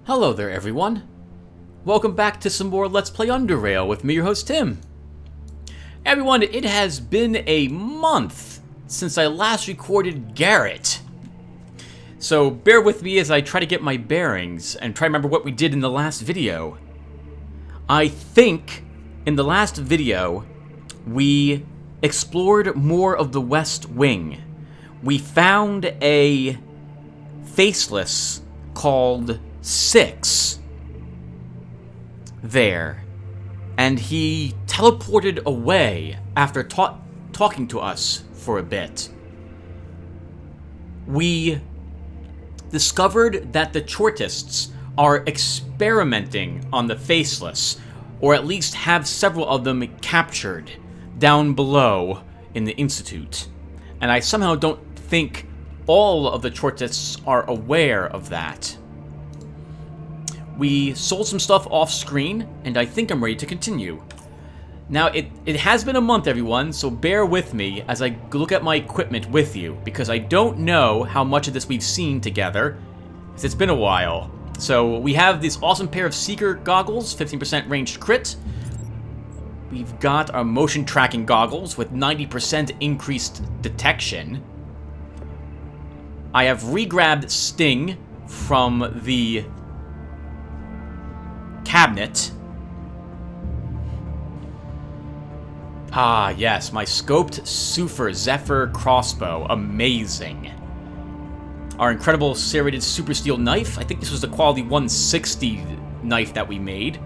Hello there everyone. Welcome back to some more Let's Play Underrail with me, your host Tim. Everyone, it has been a month since I last recorded Garrett. So bear with me as I try to get my bearings and try to remember what we did in the last video. I think in the last video we explored more of the West Wing. We found a faceless called Six there, and he teleported away after talking to us for a bit. We discovered that the Chortists are experimenting on the faceless, or at least have several of them captured down below in the Institute, and I somehow don't think all of the Chortists are aware of that. We sold some stuff off screen, and I think I'm ready to continue. Now, it has been a month, everyone, so bear with me as I look at my equipment with you, because I don't know how much of this we've seen together, because it's been a while. So we have this awesome pair of Seeker goggles, 15% ranged crit. We've got our motion tracking goggles with 90% increased detection. I have re-grabbed Sting from the cabinet. Ah, yes, my scoped Super Zephyr crossbow. Amazing. Our incredible serrated super steel knife. I think this was the quality 160 knife that we made.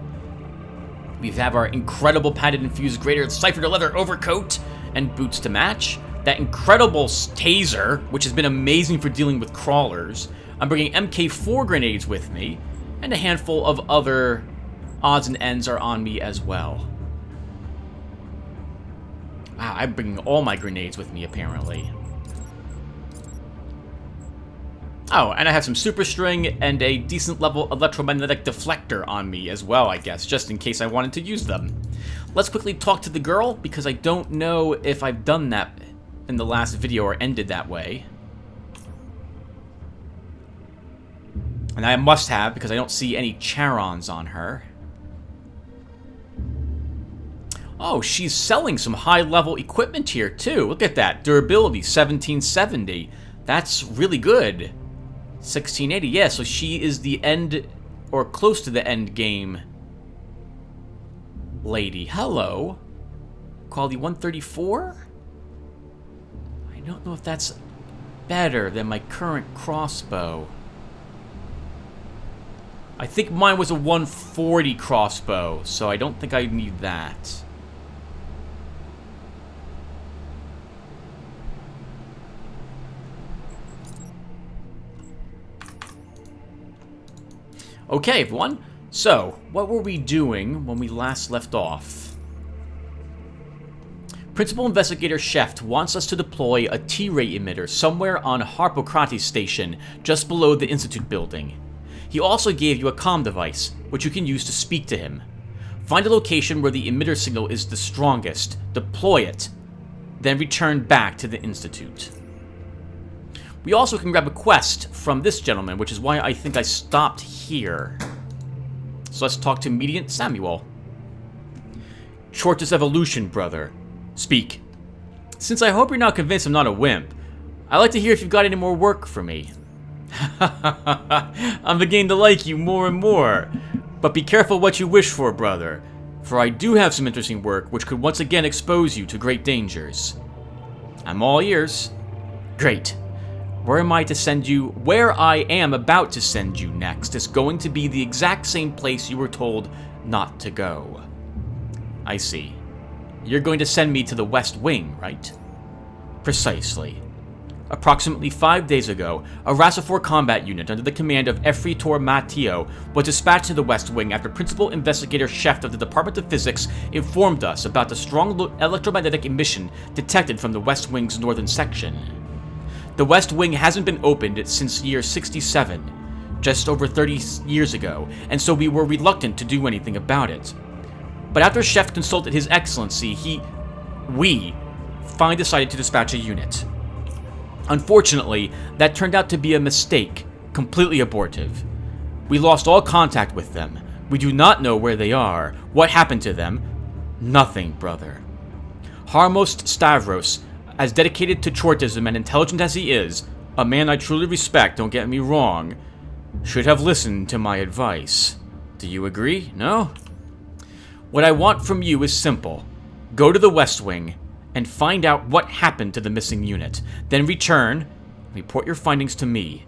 We have our incredible padded infused greater ciphered leather overcoat and boots to match. That incredible taser, which has been amazing for dealing with crawlers. I'm bringing MK4 grenades with me, and a handful of other odds and ends are on me as well. Wow, I'm bringing all my grenades with me, apparently. Oh, and I have some super string and a decent level electromagnetic deflector on me as well, I guess, just in case I wanted to use them. Let's quickly talk to the girl, because I don't know if I've done that in the last video or ended that way. And I must have, because I don't see any Charons on her. Oh, she's selling some high-level equipment here, too. Look at that. Durability, 1770. That's really good. 1680, yeah, so she is the end, or close to the end game lady. Hello. Quality 134? I don't know if that's better than my current crossbow. I think mine was a 140 crossbow, so I don't think I need that. Okay, everyone. So, what were we doing when we last left off? Principal Investigator Sheft wants us to deploy a T-ray emitter somewhere on Harpocrates Station, just below the Institute building. He also gave you a comm device, which you can use to speak to him. Find a location where the emitter signal is the strongest, deploy it, then return back to the Institute. We also can grab a quest from this gentleman, which is why I think I stopped here. So let's talk to Mediant Samuel. Chortis Evolution, brother. Speak. Since I hope you're not convinced I'm not a wimp, I'd like to hear if you've got any more work for me. I'm beginning to like you more and more. But be careful what you wish for, brother, for I do have some interesting work which could once again expose you to great dangers. I'm all ears. Great. Where am I to send you? Where I am about to send you next is going to be the exact same place you were told not to go. I see. You're going to send me to the West Wing, right? Precisely. Approximately 5 days ago, a Rassifor combat unit under the command of Evertor Metio was dispatched to the West Wing after Principal Investigator Sheft of the Department of Physics informed us about the strong electromagnetic emission detected from the West Wing's northern section. The West Wing hasn't been opened since year 67, just over 30 years ago, and so we were reluctant to do anything about it. But after Sheft consulted His Excellency, we finally decided to dispatch a unit. Unfortunately, that turned out to be a mistake, completely abortive. We lost all contact with them. We do not know where they are. What happened to them? Nothing, brother. Harmost Stavros, as dedicated to Chortism and intelligent as he is, a man I truly respect, don't get me wrong, should have listened to my advice. Do you agree? No? What I want from you is simple. Go to the West Wing and find out what happened to the missing unit. Then return and report your findings to me.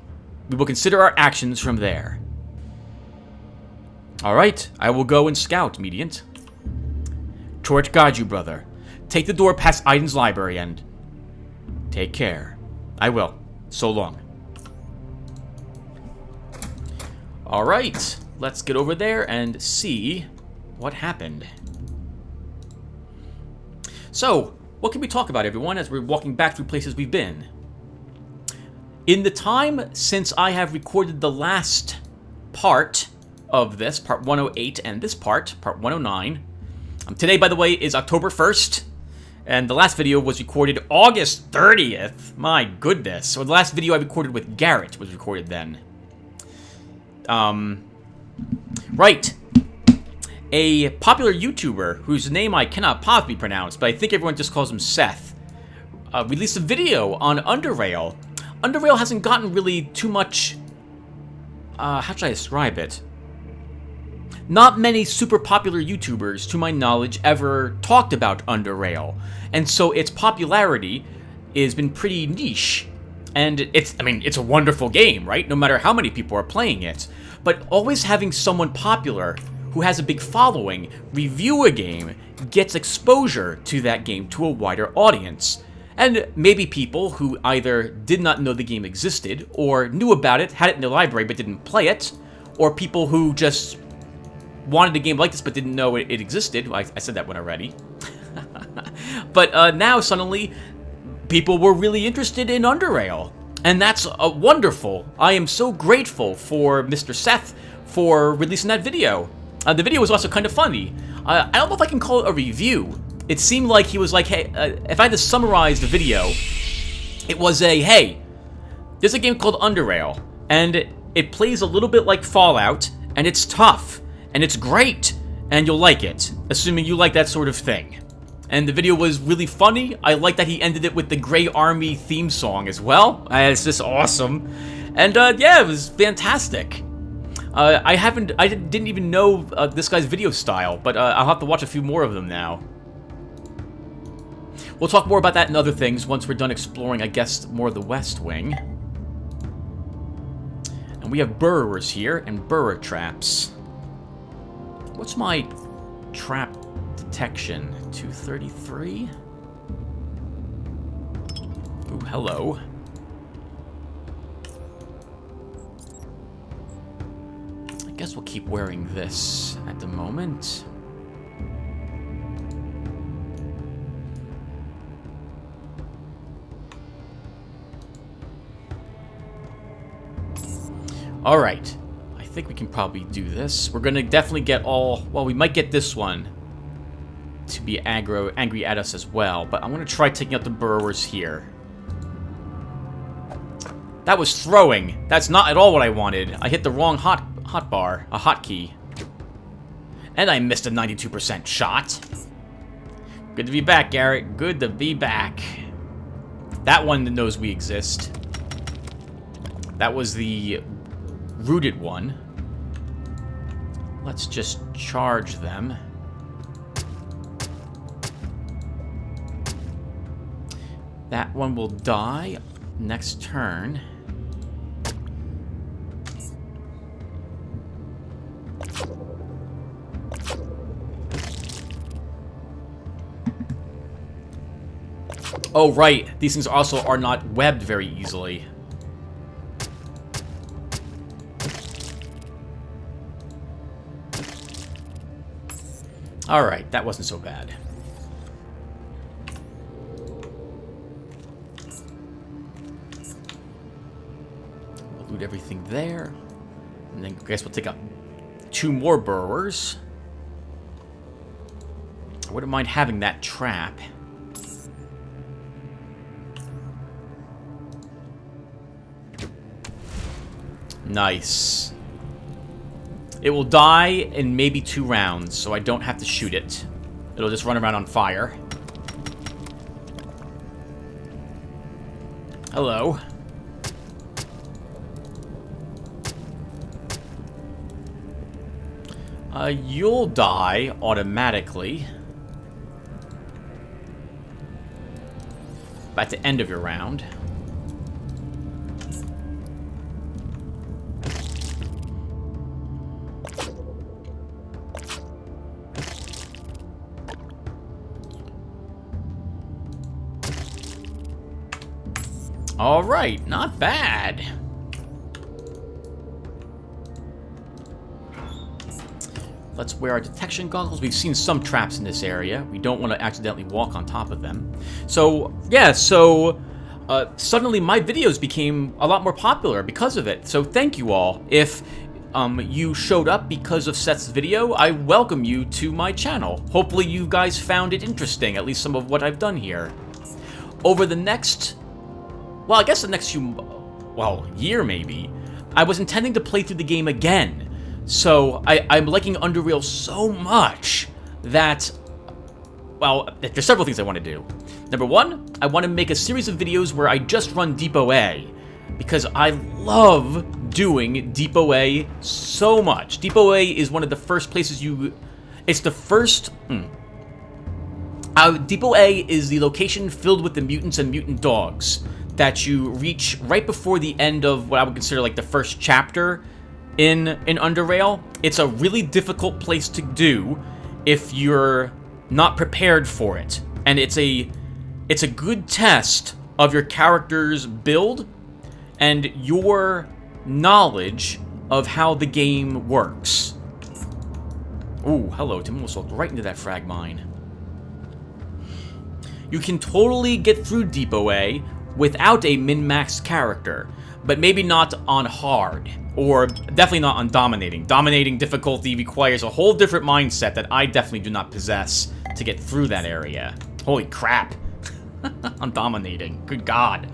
We will consider our actions from there. Alright, I will go and scout, Mediant. Chort guide you, brother. Take the door past Aiden's library and... take care. I will. So long. Alright, let's get over there and see what happened. So, what can we talk about, everyone, as we're walking back through places we've been? In the time since I have recorded the last part of this, part 108, and this part 109, today, by the way, is October 1st, and the last video was recorded August 30th. My goodness. So the last video I recorded with Garrett was recorded then. Right. A popular YouTuber, whose name I cannot possibly pronounce, but I think everyone just calls him Seth, released a video on Underrail. Underrail hasn't gotten really too much... how should I describe it? Not many super popular YouTubers, to my knowledge, ever talked about Underrail, and so its popularity has been pretty niche. And it's a wonderful game, right? No matter how many people are playing it. But always having someone popular who has a big following review a game gets exposure to that game to a wider audience. And maybe people who either did not know the game existed, or knew about it, had it in their library but didn't play it, or people who just wanted a game like this but didn't know it existed. I said that one already. But now suddenly people were really interested in Underrail, and that's wonderful. I am so grateful for Mr. Seth for releasing that video. The video was also kind of funny. I don't know if I can call it a review. It seemed like he was like, hey, if I had to summarize the video, it was a, hey, there's a game called Underrail, and it plays a little bit like Fallout, and it's tough, and it's great, and you'll like it, assuming you like that sort of thing. And the video was really funny. I like that he ended it with the Grey Army theme song as well. It's just awesome. And yeah, it was fantastic. I didn't even know this guy's video style, but I'll have to watch a few more of them now. We'll talk more about that and other things once we're done exploring, I guess, more of the West Wing. And we have burrowers here and burrow traps. What's my trap detection? 233? Ooh, hello. I guess we'll keep wearing this at the moment. Alright. I think we can probably do this. We're gonna definitely get all... well, we might get this one to be angry at us as well, but I'm gonna try taking out the burrowers here. That was throwing. That's not at all what I wanted. I hit the wrong hotkey. And I missed a 92% shot. Good to be back, Garrett. Good to be back. That one knows we exist. That was the rooted one. Let's just charge them. That one will die next turn. Oh, right. These things also are not webbed very easily. Alright, that wasn't so bad. We'll loot everything there. And then I guess we'll take out 2 more burrowers. I wouldn't mind having that trap. Nice. It will die in maybe 2 rounds, so I don't have to shoot it. It'll just run around on fire. Hello. You'll die automatically at the end of your round. All right, not bad. Let's wear our detection goggles. We've seen some traps in this area. We don't want to accidentally walk on top of them. So, yeah, suddenly my videos became a lot more popular because of it. So thank you all. If you showed up because of Seth's video, I welcome you to my channel. Hopefully you guys found it interesting, at least some of what I've done here. Over the next, well, I guess the next year maybe, I was intending to play through the game again. So, I'm liking Underrail so much that, well, there's several things I want to do. Number one, I want to make a series of videos where I just run Depot A, because I love doing Depot A so much. Depot A is one of the first places it's the first, Depot A is the location filled with the mutants and mutant dogs that you reach right before the end of what I would consider like the first chapter in Underrail. It's a really difficult place to do if you're not prepared for it. And it's a good test of your character's build and your knowledge of how the game works. Ooh, hello, Tim almost walked right into that frag mine. You can totally get through Depot A without a min-maxed character, but maybe not on hard, or definitely not on dominating. Dominating difficulty requires a whole different mindset that I definitely do not possess to get through that area. Holy crap. I'm dominating. Good God.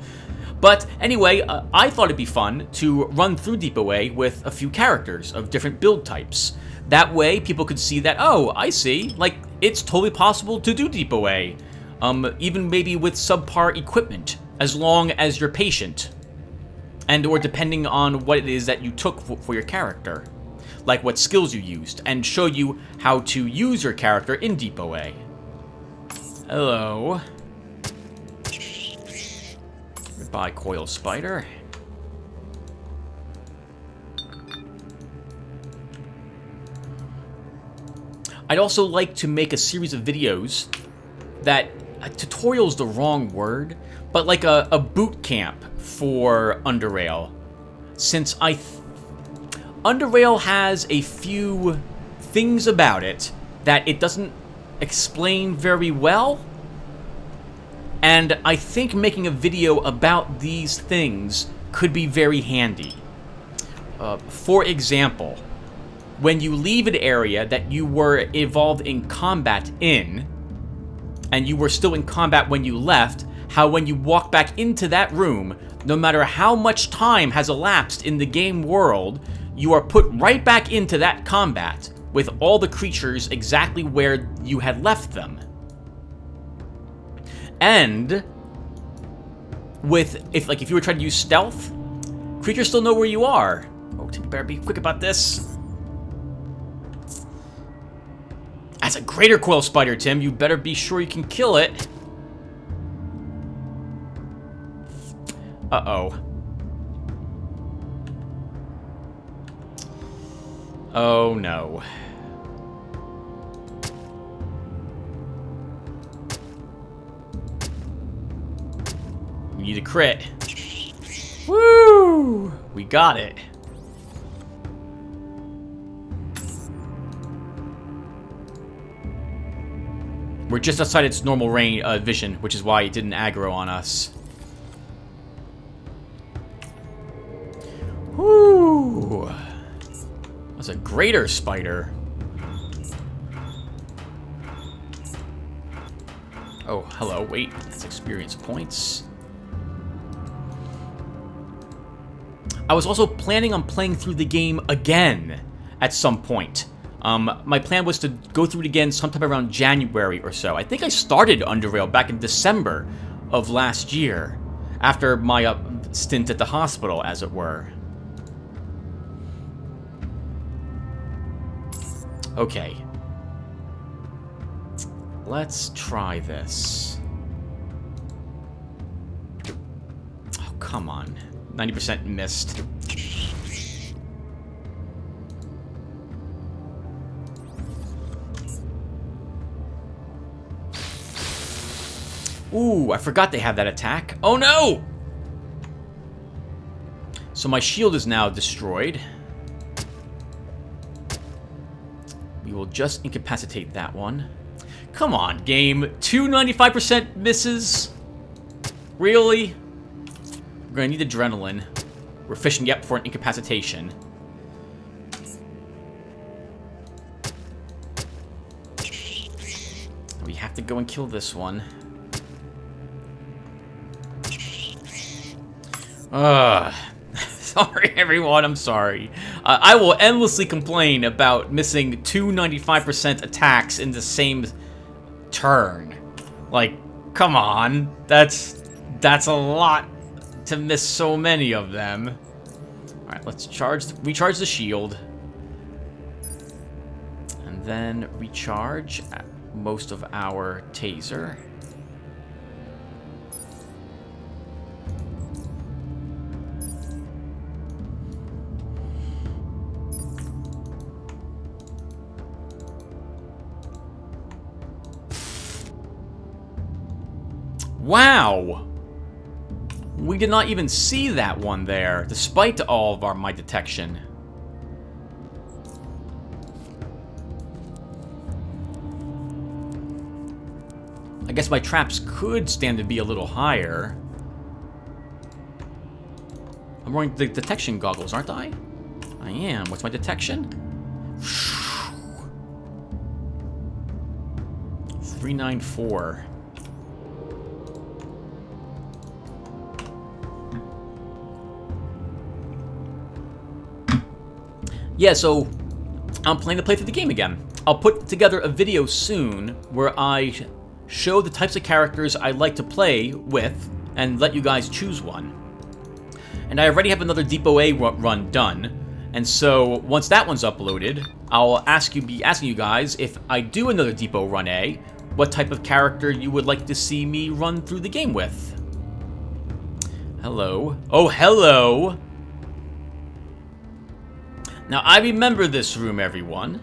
But anyway, I thought it'd be fun to run through Depot A with a few characters of different build types. That way, people could see that, oh, I see, like, it's totally possible to do Depot A. Even maybe with subpar equipment, as long as you're patient. And or depending on what it is that you took for your character. Like what skills you used, and show you how to use your character in Depot A. Hello. Goodbye, coil spider. I'd also like to make a series of videos that, tutorial's the wrong word, but like a boot camp for Underrail. Since Underrail has a few things about it that it doesn't explain very well, and I think making a video about these things could be very handy. For example, when you leave an area that you were involved in combat in, and you were still in combat when you left, how when you walk back into that room, no matter how much time has elapsed in the game world, you are put right back into that combat with all the creatures exactly where you had left them. And if you were trying to use stealth, creatures still know where you are. Oh, Tim, you better be quick about this. That's a greater coil spider, Tim. You better be sure you can kill it. Uh-oh. Oh, no. We need a crit. Woo! We got it. We're just outside its normal range, vision, which is why it didn't aggro on us. Whoo! That's a greater spider. Oh, hello, wait. That's experience points. I was also planning on playing through the game again, at some point. My plan was to go through it again sometime around January or so. I think I started Underrail back in December of last year, after my stint at the hospital, as it were. Okay. Let's try this. Oh, come on. 90% missed. Ooh, I forgot they have that attack. Oh no! So my shield is now destroyed. We will just incapacitate that one. Come on, game. 295% misses? Really? We're gonna need adrenaline. We're fishing yet for an incapacitation. We have to go and kill this one. Sorry, everyone. I'm sorry. I will endlessly complain about missing 295% attacks in the same turn. Like, come on. That's a lot to miss so many of them. Alright, let's recharge the shield. And then recharge most of our taser. Wow! We did not even see that one there, despite all of my detection. I guess my traps could stand to be a little higher. I'm wearing the detection goggles, aren't I? I am. What's my detection? 394. Yeah, so I'm planning to play through the game again. I'll put together a video soon where I show the types of characters I like to play with and let you guys choose one. And I already have another Depot A run done, and so once that one's uploaded, I'll be asking you guys, if I do another Depot Run A, what type of character you would like to see me run through the game with. Hello. Oh, hello! Now, I remember this room, everyone,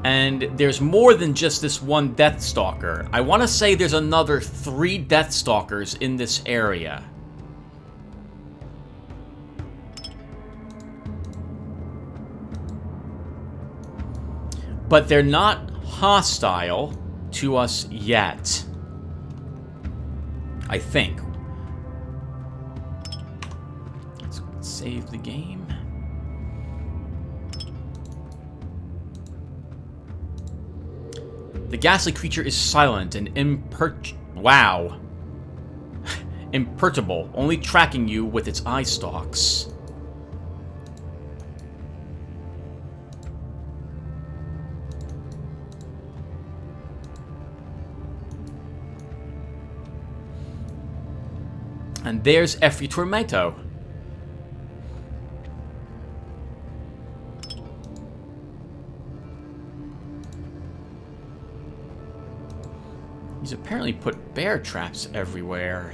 and there's more than just this one Deathstalker. I want to say there's another 3 Deathstalkers in this area. But they're not hostile to us yet. I think. Let's save the game. The ghastly creature is silent and wow. Imperturbable, only tracking you with its eye stalks. And there's Evertor Metio. He's apparently put bear traps everywhere.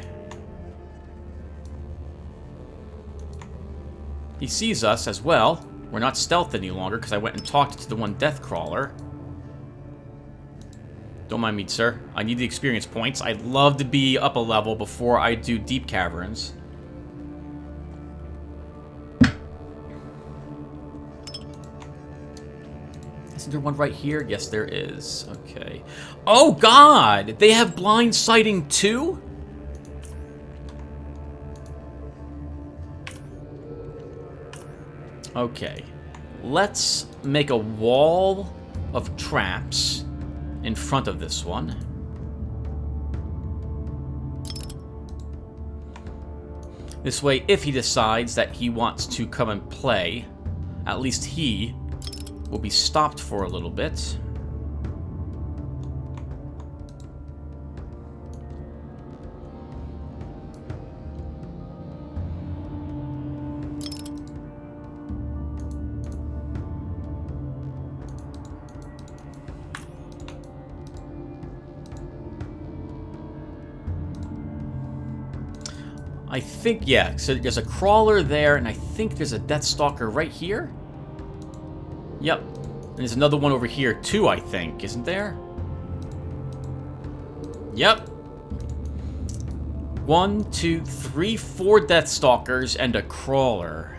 He sees us as well. We're not stealth any longer because I went and talked to the one death crawler. Don't mind me, sir. I need the experience points. I'd love to be up a level before I do deep caverns. Isn't there one right here? Yes, there is. Okay. Oh, God! They have blind sighting, too? Okay. Let's make a wall of traps in front of this one. This way, if he decides that he wants to come and play, at least he will be stopped for a little bit. I think, yeah, so there's a crawler there, and I think there's a Deathstalker right here. Yep. And there's another one over here, too, I think, isn't there? Yep. 1, 2, 3, 4 Deathstalkers and a crawler.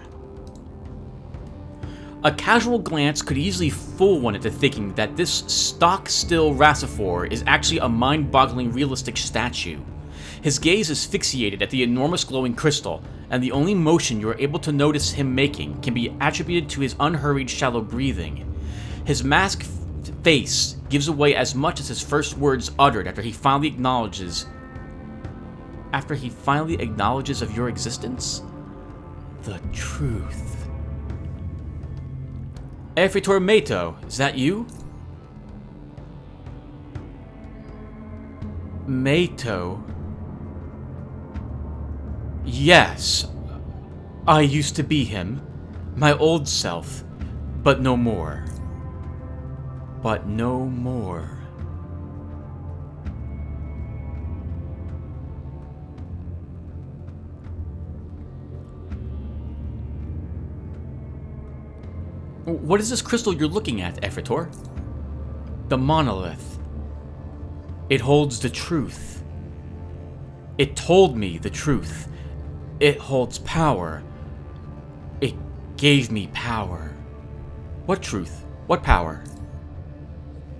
A casual glance could easily fool one into thinking that this stock-still Rasifor is actually a mind-boggling realistic statue. His gaze is fixated at the enormous glowing crystal, and the only motion you are able to notice him making can be attributed to his unhurried, shallow breathing. His masked face gives away as much as his first words uttered after he finally acknowledges of your existence? The truth. Evertor Metio, is that you? Metio? Yes, I used to be him, my old self, but no more. But no more. What is this crystal you're looking at, Evertor? The monolith. It holds the truth. It told me the truth. It holds power. It gave me power. What truth? What power?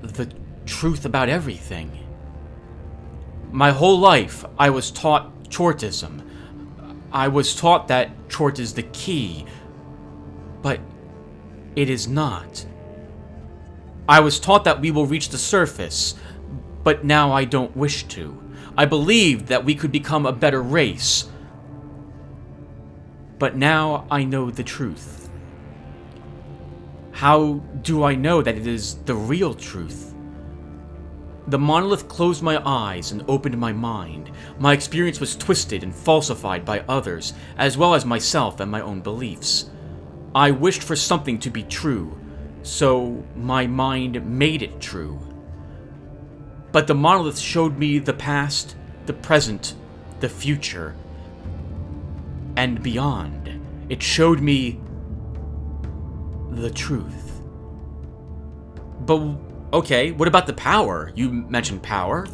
The truth about everything. My whole life, I was taught Chortism. I was taught that Chort is the key, but it is not. I was taught that we will reach the surface, but now I don't wish to. I believed that we could become a better race, but now I know the truth. How do I know that it is the real truth? The monolith closed my eyes and opened my mind. My experience was twisted and falsified by others, as well as myself and my own beliefs. I wished for something to be true, so my mind made it true. But the monolith showed me the past, the present, the future, and beyond. It showed me the truth. But, okay, what about the power? You mentioned power.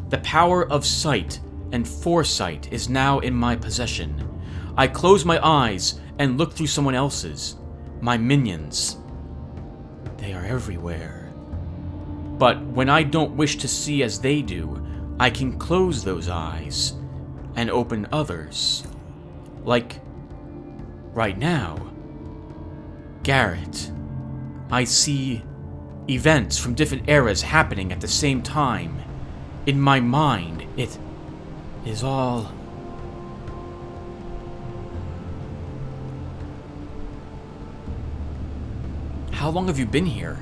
The power of sight and foresight is now in my possession. I close my eyes and look through someone else's. My minions. They are everywhere. But when I don't wish to see as they do, I can close those eyes and open others. Like, right now, Garrett. I see events from different eras happening at the same time. In my mind, it is all... How long have you been here?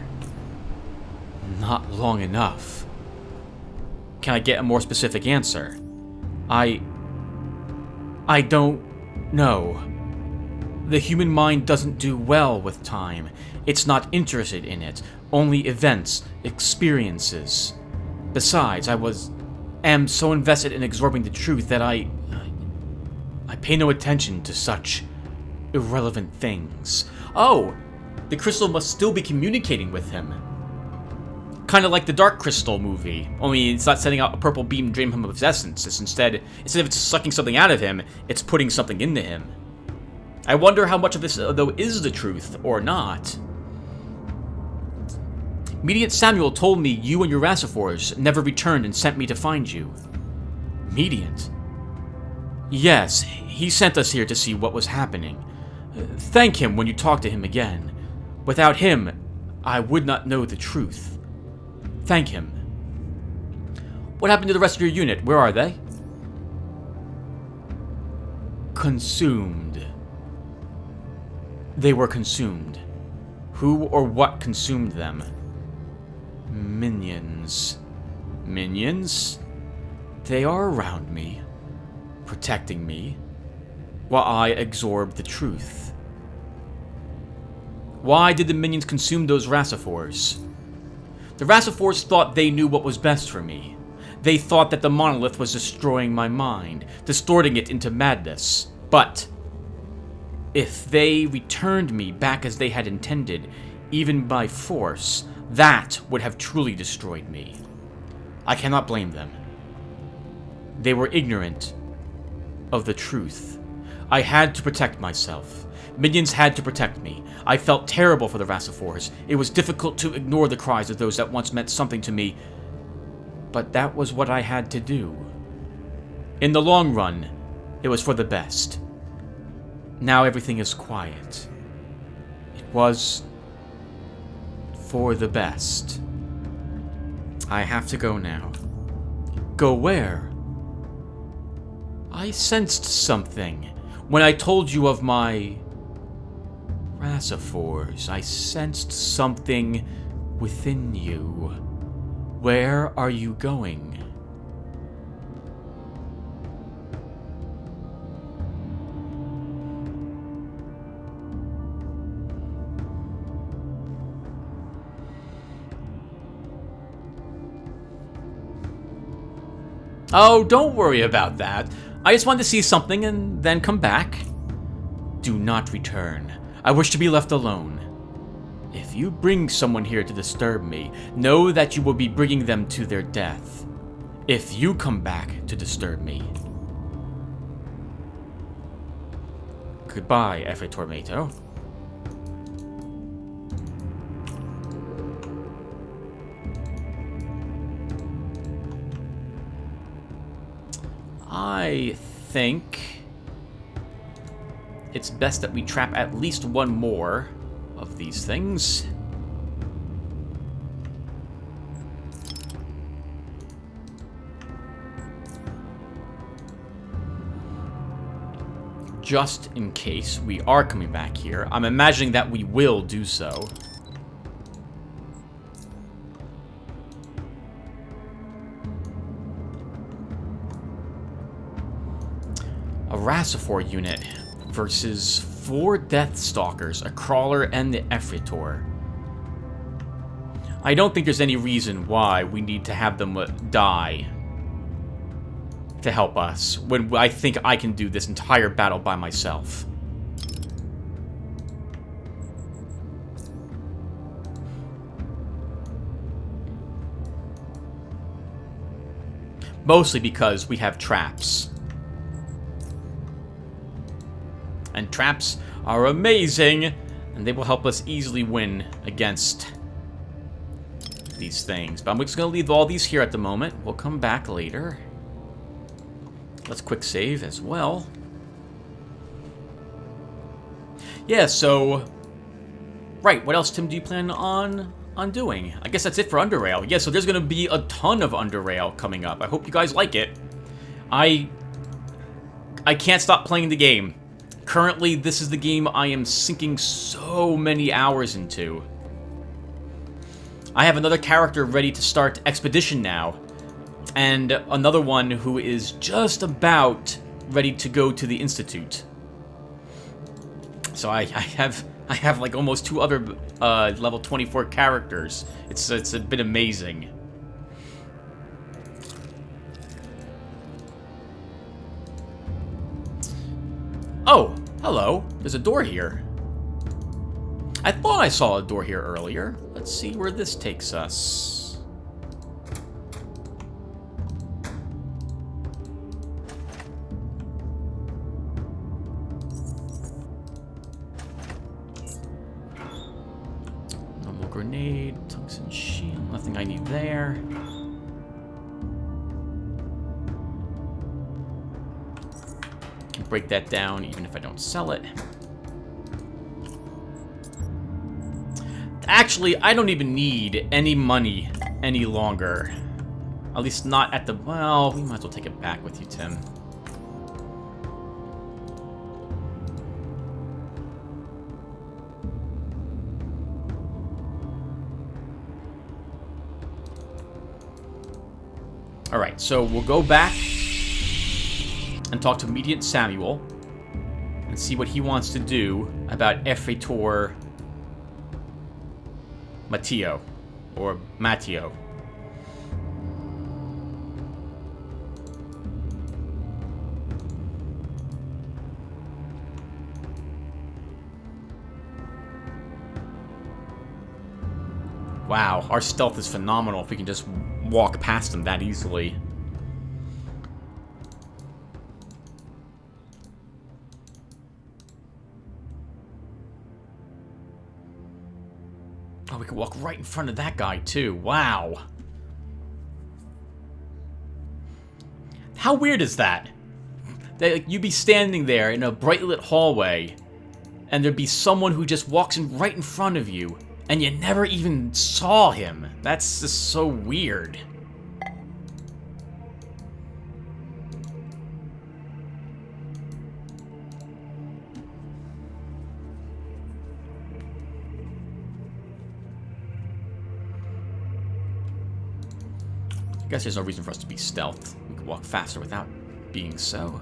Not long enough. Can I get a more specific answer? I don't know. The human mind doesn't do well with time. It's not interested in it. Only events, experiences. Besides, I am so invested in absorbing the truth that I pay no attention to such irrelevant things. Oh, the crystal must still be communicating with him. Kind of like the Dark Crystal movie, only it's not sending out a purple beam to drain him of his essence. It's instead of it's sucking something out of him, it's putting something into him. I wonder how much of this, though, is the truth, or not. Mediant Samuel told me you and your Rasifors never returned and sent me to find you. Mediant? Yes, he sent us here to see what was happening. Thank him when you talk to him again. Without him, I would not know the truth. Thank him. What happened to the rest of your unit? Where are they? Consumed. They were consumed. Who or what consumed them? Minions. Minions? They are around me, protecting me, while I absorb the truth. Why did the minions consume those Rasiphors? The Rasiphors thought they knew what was best for me. They thought that the monolith was destroying my mind, distorting it into madness. But if they returned me back as they had intended, even by force, that would have truly destroyed me. I cannot blame them. They were ignorant of the truth. I had to protect myself. Minions had to protect me. I felt terrible for the Rasiphors. It was difficult to ignore the cries of those that once meant something to me, but that was what I had to do. In the long run, it was for the best. Now everything is quiet. It was for the best. I have to go now. Go where? I sensed something when I told you of my Rasiphors. I sensed something within you. Where are you going? Oh, don't worry about that. I just wanted to see something and then come back. Do not return. I wish to be left alone. If you bring someone here to disturb me, know that you will be bringing them to their death. If you come back to disturb me. Goodbye, Evertor Metio. I think it's best that we trap at least one more of these things. Just in case we are coming back here. I'm imagining that we will do so. A Rasiphor unit versus 4 Deathstalkers, a Crawler, and the Evertor. I don't think there's any reason why we need to have them die to help us, when I think I can do this entire battle by myself. Mostly because we have traps. And traps are amazing, and they will help us easily win against these things. But I'm just going to leave all these here at the moment. We'll come back later. Let's quick save as well. Yeah, so... Right, what else, Tim, do you plan on doing? I guess that's it for Underrail. Yeah, so there's going to be a ton of Underrail coming up. I hope you guys like it. I can't stop playing the game. Currently, this is the game I am sinking so many hours into. I have another character ready to start Expedition now. And another one who is just about ready to go to the Institute. So I have like almost 2 other level 24 characters. It's a bit amazing. Oh, hello. There's a door here. I thought I saw a door here earlier. Let's see where this takes us. Normal grenade, tungsten shield, nothing I need there. Break that down even if I don't sell it. Actually, I don't even need any money any longer. At least not at the... Well, we might as well take it back with you, Tim. Alright, so we'll go back and talk to Mediant Samuel and see what he wants to do about Evertor Metio. Or Metio. Wow, our stealth is phenomenal if we can just walk past them that easily. Oh, we can walk right in front of that guy, too. Wow. How weird is that? That like, you'd be standing there in a bright lit hallway, and there'd be someone who just walks in right in front of you, and you never even saw him. That's just so weird. I guess there's no reason for us to be stealth. We could walk faster without being so.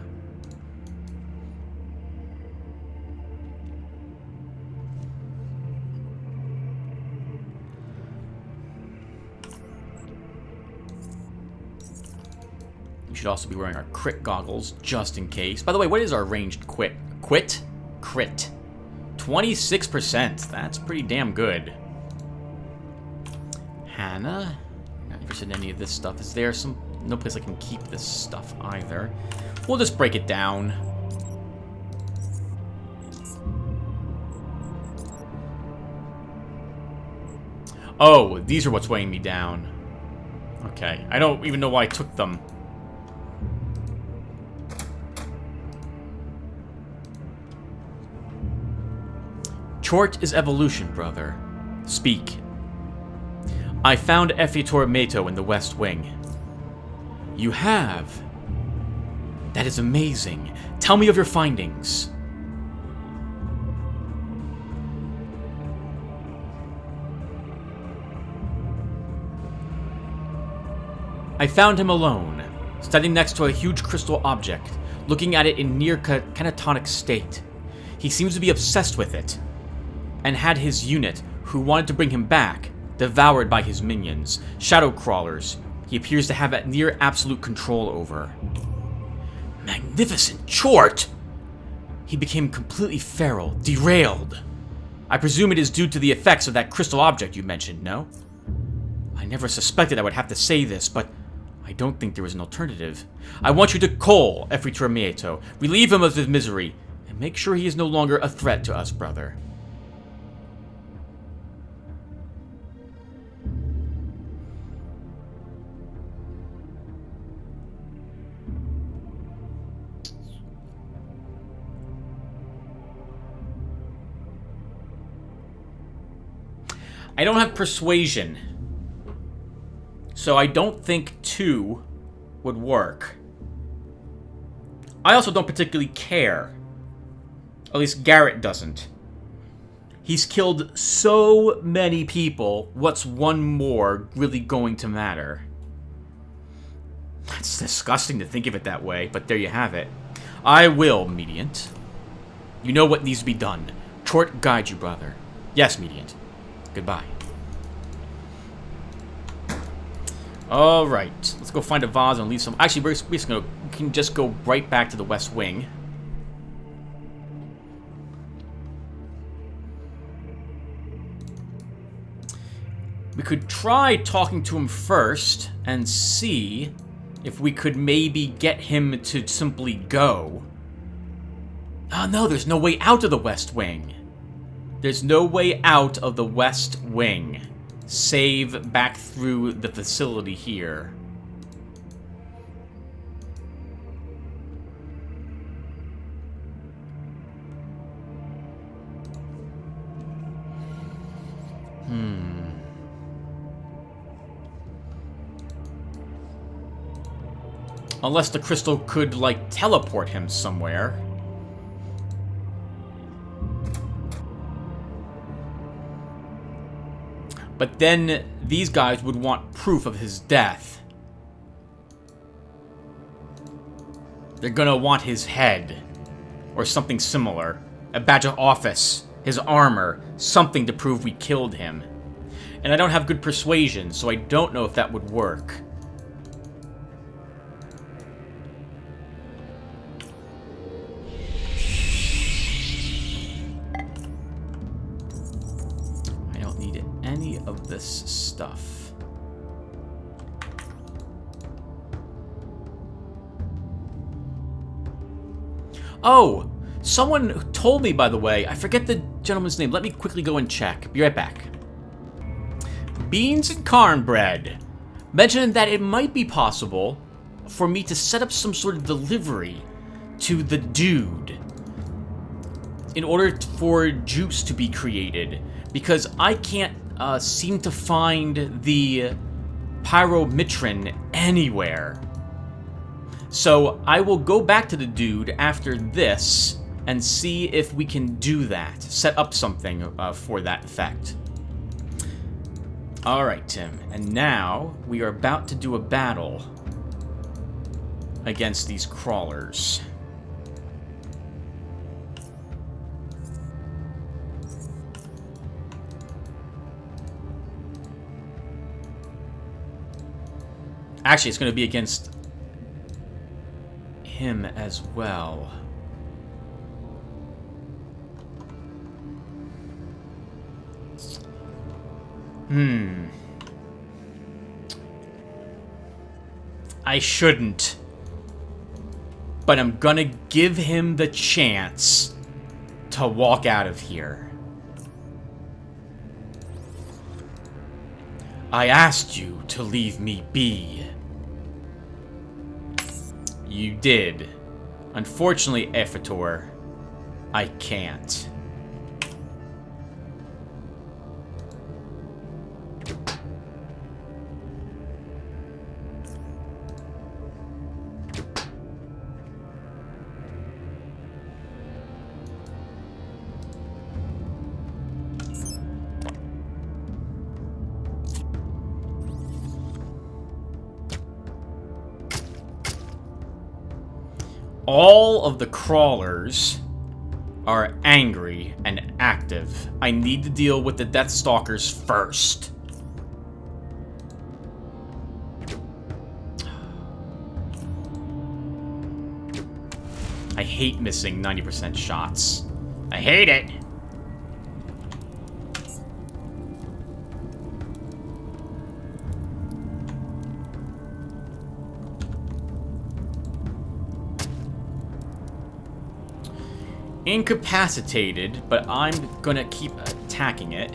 We should also be wearing our crit goggles, just in case. By the way, what is our ranged crit? 26%. That's pretty damn good. Hannah? Not interested in any of this stuff. Is there no place I can keep this stuff either? We'll just break it down. Oh, these are what's weighing me down. Okay, I don't even know why I took them. Chort is evolution, brother. Speak. I found Evertor Metio in the West Wing. You have? That is amazing. Tell me of your findings. I found him alone, standing next to a huge crystal object, looking at it in near catatonic state. He seems to be obsessed with it, and had his unit, who wanted to bring him back, devoured by his minions, shadow crawlers. He appears to have near absolute control over. Magnificent Chort! He became completely feral, derailed. I presume it is due to the effects of that crystal object you mentioned, no? I never suspected I would have to say this, but I don't think there is an alternative. I want you to cull Evertor Metio, relieve him of his misery, and make sure he is no longer a threat to us, brother. I don't have persuasion, so I don't think 2 would work. I also don't particularly care. At least Garrett doesn't. He's killed so many people, what's one more really going to matter? It's disgusting to think of it that way, but there you have it. I will, Mediant. You know what needs to be done. Chort guide you, brother. Yes, Mediant. Goodbye. Alright, let's go find a vase and leave some... Actually, we can just go right back to the West Wing. We could try talking to him first and see if we could maybe get him to simply go. Oh no, there's no way out of the West Wing. There's no way out of the West Wing. Save back through the facility here. Unless the crystal could, like, teleport him somewhere. But then these guys would want proof of his death. They're gonna want his head. Or something similar. A badge of office. His armor. Something to prove we killed him. And I don't have good persuasion, so I don't know if that would work. I don't need any of this stuff. Oh! Someone told me, by the way, I forget the gentleman's name. Let me quickly go and check. Be right back. Beans and cornbread mentioned that it might be possible for me to set up some sort of delivery to the dude in order for juice to be created, because I can't seem to find the pyromitrin anywhere. So I will go back to the dude after this and see if we can do that. Set up something for that effect. Alright, Tim. And now we are about to do a battle against these crawlers. Actually, it's going to be against him as well. I shouldn't. But I'm gonna give him the chance to walk out of here. I asked you to leave me be. You did. Unfortunately, Evertor, I can't. All of the crawlers are angry and active. I need to deal with the Deathstalkers first. I hate missing 90% shots. I hate it! Incapacitated, but I'm gonna keep attacking it.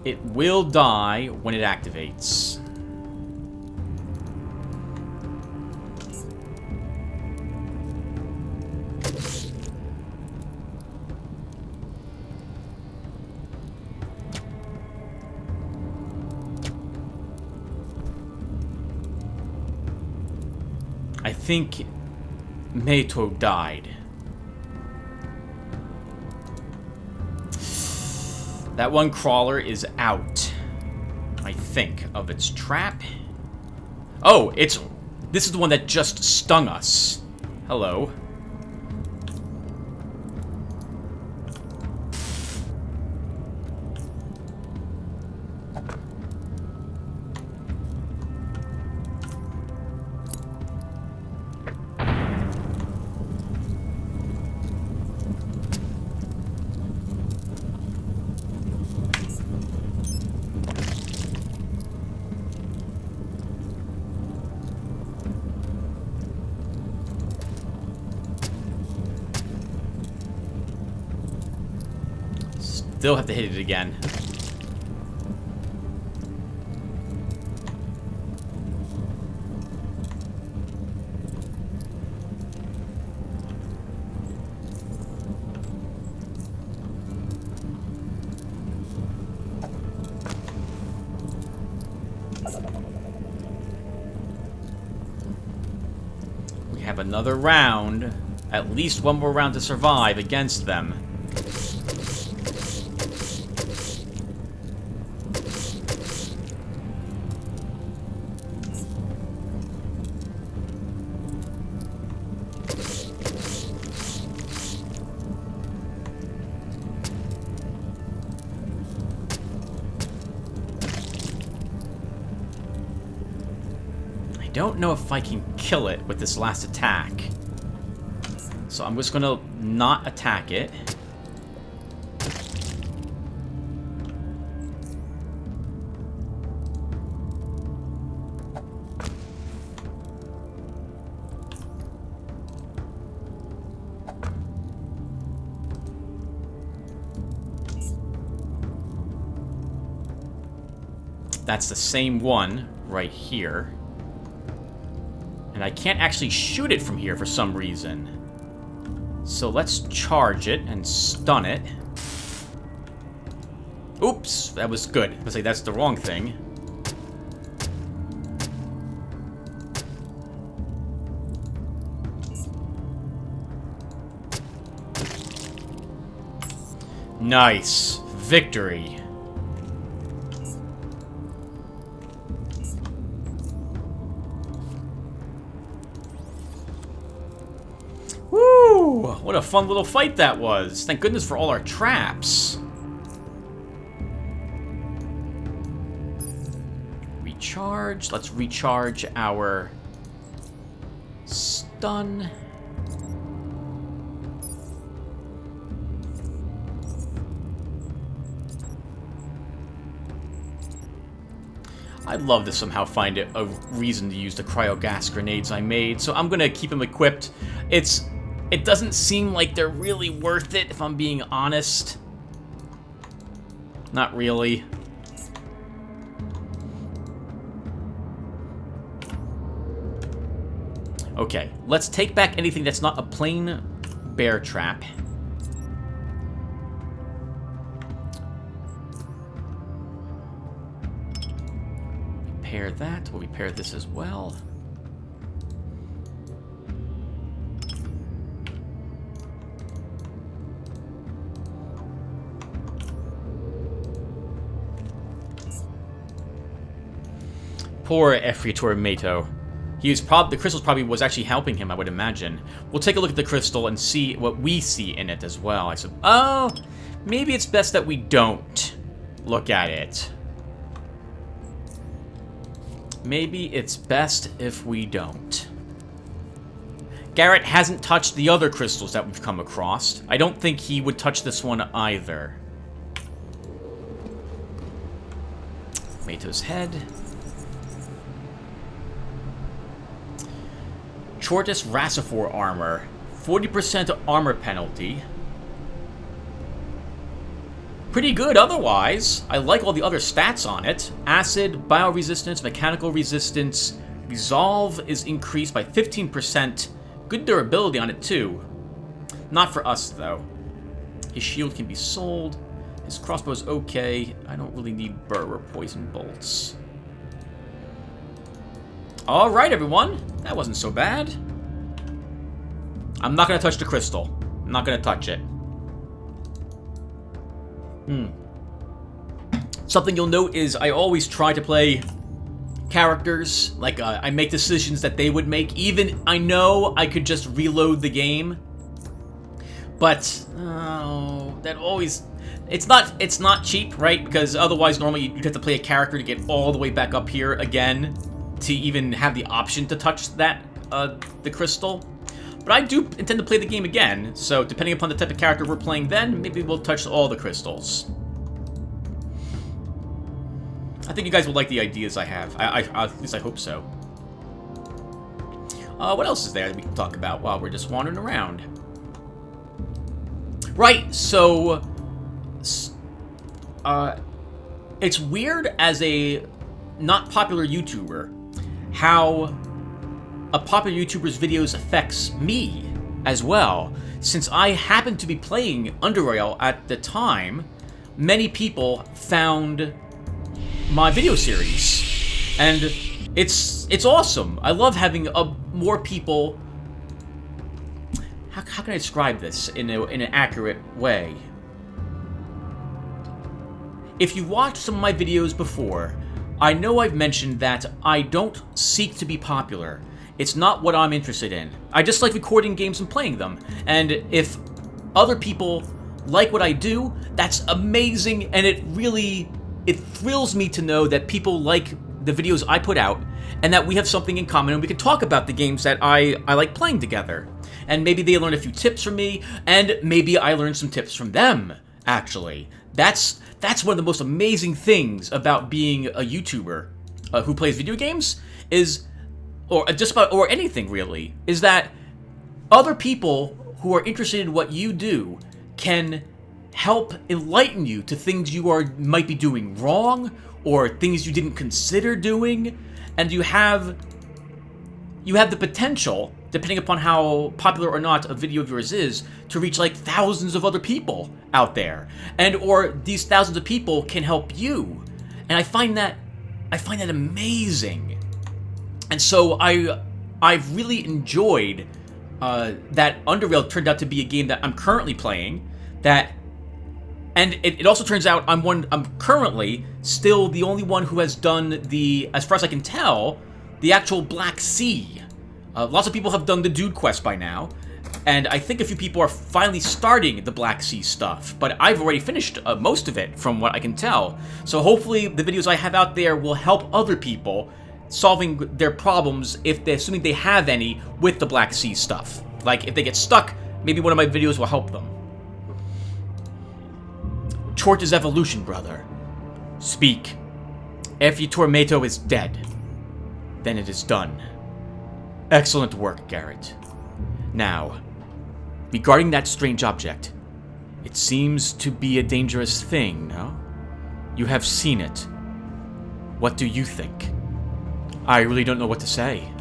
It will die when it activates. I think Metio died. That one crawler is out, I think, of its trap. Oh, this is the one that just stung us. Hello. Still have to hit it again. We have another round, at least one more round to survive against them. don't know if I can kill it with this last attack. So I'm just gonna not attack it. That's the same one right here. And I can't actually shoot it from here for some reason. So let's charge it and stun it. Oops, that was good. I was like, that's the wrong thing. Nice. Victory. Woo! What a fun little fight that was. Thank goodness for all our traps. Recharge. Let's recharge our stun. I'd love to somehow find a reason to use the cryogas grenades I made, so I'm gonna keep them equipped. It doesn't seem like they're really worth it, if I'm being honest. Not really. Okay, let's take back anything that's not a plain bear trap. Repair that. We'll repair this as well. Poor Evertor Metio. The crystal probably was actually helping him, I would imagine. We'll take a look at the crystal and see what we see in it as well. I said, oh, maybe it's best that we don't look at it. Maybe it's best if we don't. Garrett hasn't touched the other crystals that we've come across. I don't think he would touch this one either. Metio's head. Chortus Racifor armor. 40% armor penalty. Pretty good otherwise. I like all the other stats on it. Acid, bioresistance, mechanical resistance. Resolve is increased by 15%. Good durability on it too. Not for us though. His shield can be sold. His crossbow's okay. I don't really need burr or poison bolts. Alright, everyone. That wasn't so bad. I'm not going to touch the crystal. I'm not going to touch it. Something you'll note is I always try to play characters. Like, I make decisions that they would make. Even, I know I could just reload the game. But, oh, that always... It's not cheap, right? Because otherwise, normally, you'd have to play a character to get all the way back up here again to even have the option to touch that, the crystal. But I do intend to play the game again, so depending upon the type of character we're playing then, maybe we'll touch all the crystals. I think you guys will like the ideas I have. At least I hope so. What else is there that we can talk about while we're just wandering around? Right, so... it's weird as a not popular YouTuber how a popular YouTuber's videos affects me as well. Since I happened to be playing Underrail at the time, many people found my video series. And it's awesome. I love having more people... How can I describe this in an accurate way? If you watched some of my videos before, I know I've mentioned that I don't seek to be popular. It's not what I'm interested in. I just like recording games and playing them. And if other people like what I do, that's amazing, and it thrills me to know that people like the videos I put out, and that we have something in common, and we can talk about the games that I like playing together. And maybe they learn a few tips from me, and maybe I learn some tips from them, actually. That's one of the most amazing things about being a YouTuber who plays video games, or anything really, is that other people who are interested in what you do can help enlighten you to things you might be doing wrong, or things you didn't consider doing, and you have the potential, depending upon how popular or not a video of yours is, to reach like thousands of other people out there, or these thousands of people can help you, and I find that amazing. And so I've really enjoyed that Underrail turned out to be a game that I'm currently playing. And it also turns out I'm currently still the only one who has done as far as I can tell, the actual Black Sea. Lots of people have done the Dude quest by now, and I think a few people are finally starting the Black Sea stuff, but I've already finished most of it from what I can tell. So hopefully the videos I have out there will help other people solving their problems, assuming they have any, with the Black Sea stuff. Like, if they get stuck, maybe one of my videos will help them. Chort's evolution, brother. Speak. Evertor Metio is dead. Then it is done. Excellent work, Garrett. Now, regarding that strange object, it seems to be a dangerous thing, no? You have seen it. What do you think? I really don't know what to say.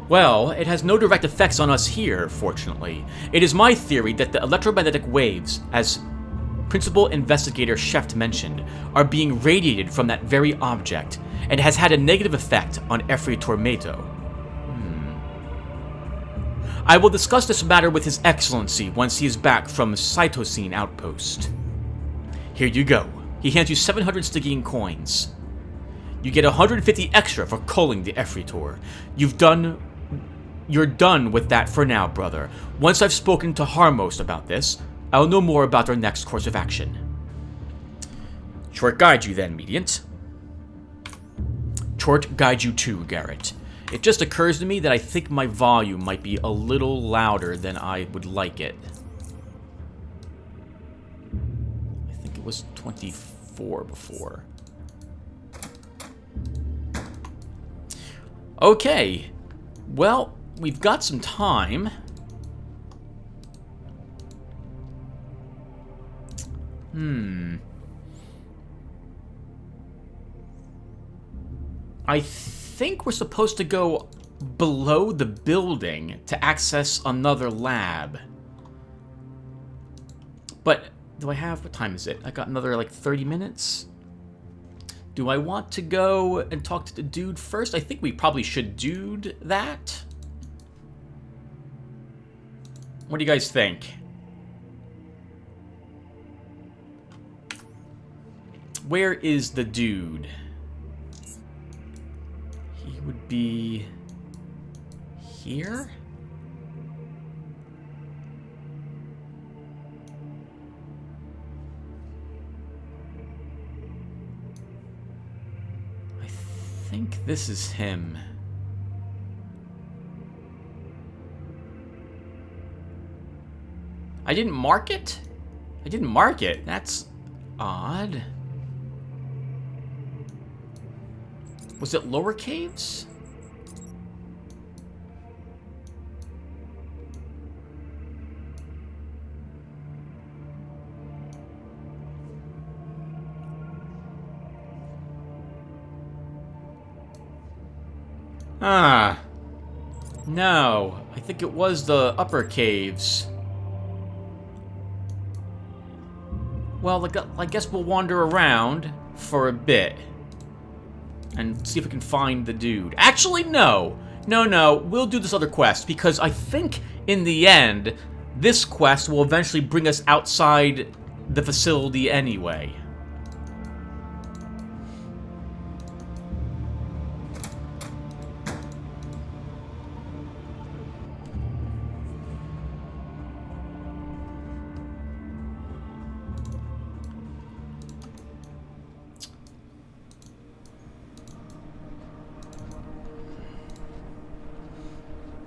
Well, it has no direct effects on us here, fortunately. It is my theory that the electromagnetic waves, as Principal Investigator Sheft mentioned, are being radiated from that very object, and has had a negative effect on Evertor Metio. I will discuss this matter with His Excellency once he is back from Cytosine Outpost. Here you go. He hands you 700 Stygian coins. You get 150 extra for culling the Evertor. You're done with that for now, brother. Once I've spoken to Harmos about this, I'll know more about our next course of action. Chort guide you then, Mediant. Chort guide you too, Garrett. It just occurs to me that I think my volume might be a little louder than I would like it. I think it was 24 before. Okay. Well, we've got some time. I think we're supposed to go below the building to access another lab. But do I have... what time is it? I got another, like, 30 minutes? Do I want to go and talk to the dude first? I think we probably should dude that. What do you guys think? Where is the dude? He would be here? I think this is him. I didn't mark it? I didn't mark it. That's odd. Was it lower caves? Ah. No. I think it was the upper caves. Well, I guess we'll wander around for a bit and see if we can find the dude. Actually, no. No, we'll do this other quest, because I think, in the end, this quest will eventually bring us outside the facility anyway.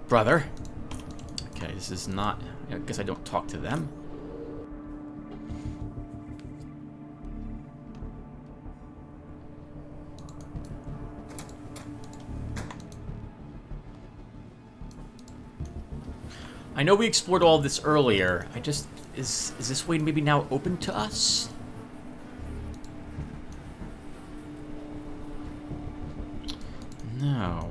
brother. Okay, this is not... I guess I don't talk to them. I know we explored all this earlier. I just... Is this way maybe now open to us? No.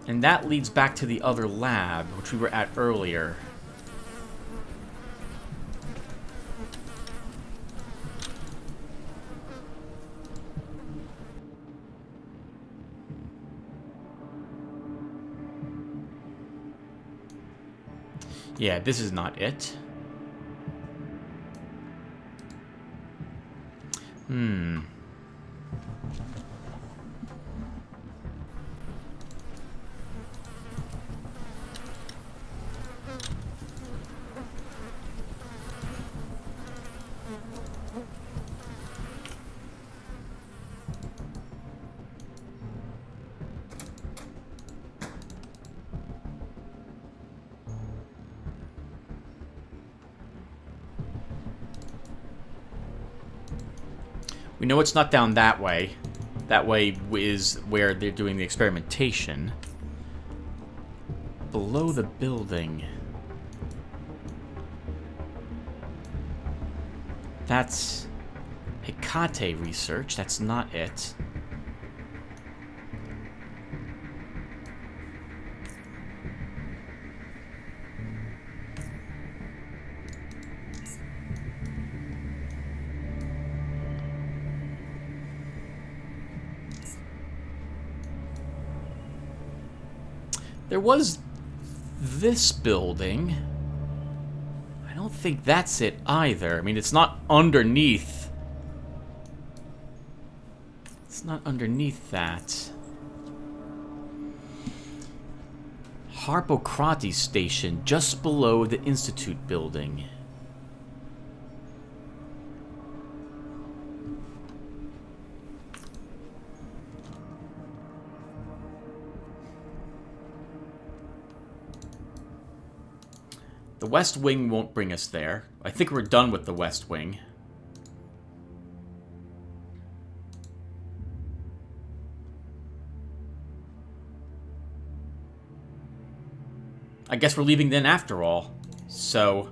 And that leads back to the other lab, which we were at earlier. Yeah, this is not it. We know it's not down that way. That way is where they're doing the experimentation. Below the building. That's Hecate research. That's not it. There was this building. I don't think that's it either. I mean, it's not underneath. It's not underneath that. Harpocrates Station, just below the Institute building. The West Wing won't bring us there. I think we're done with the West Wing. I guess we're leaving then after all. So,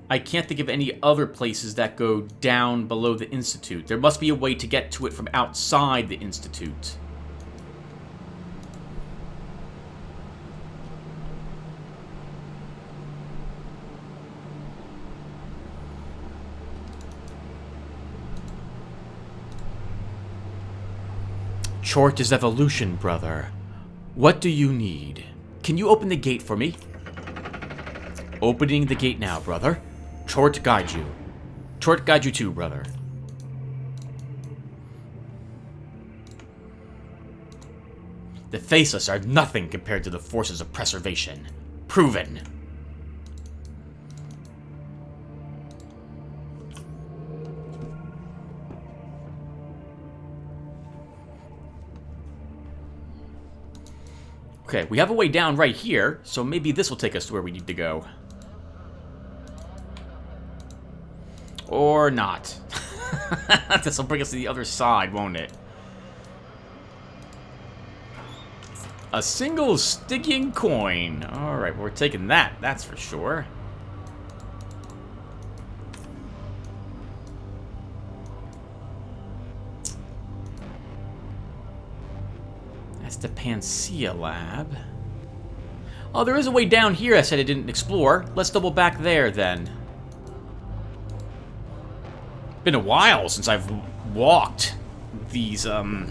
I can't think of any other places that go down below the Institute. There must be a way to get to it from outside the Institute. Chort is evolution, brother. What do you need? Can you open the gate for me? Opening the gate now, brother. Chort guide you. Chort guide you too, brother. The Faceless are nothing compared to the forces of preservation. Proven. Okay, we have a way down right here, so maybe this will take us to where we need to go. Or not. This will bring us to the other side, won't it? A single Stygian coin. Alright, we're taking that, that's for sure. That's the Panacea lab. Oh, there is a way down here I said I didn't explore. Let's double back there, then. Been a while since I've walked these upper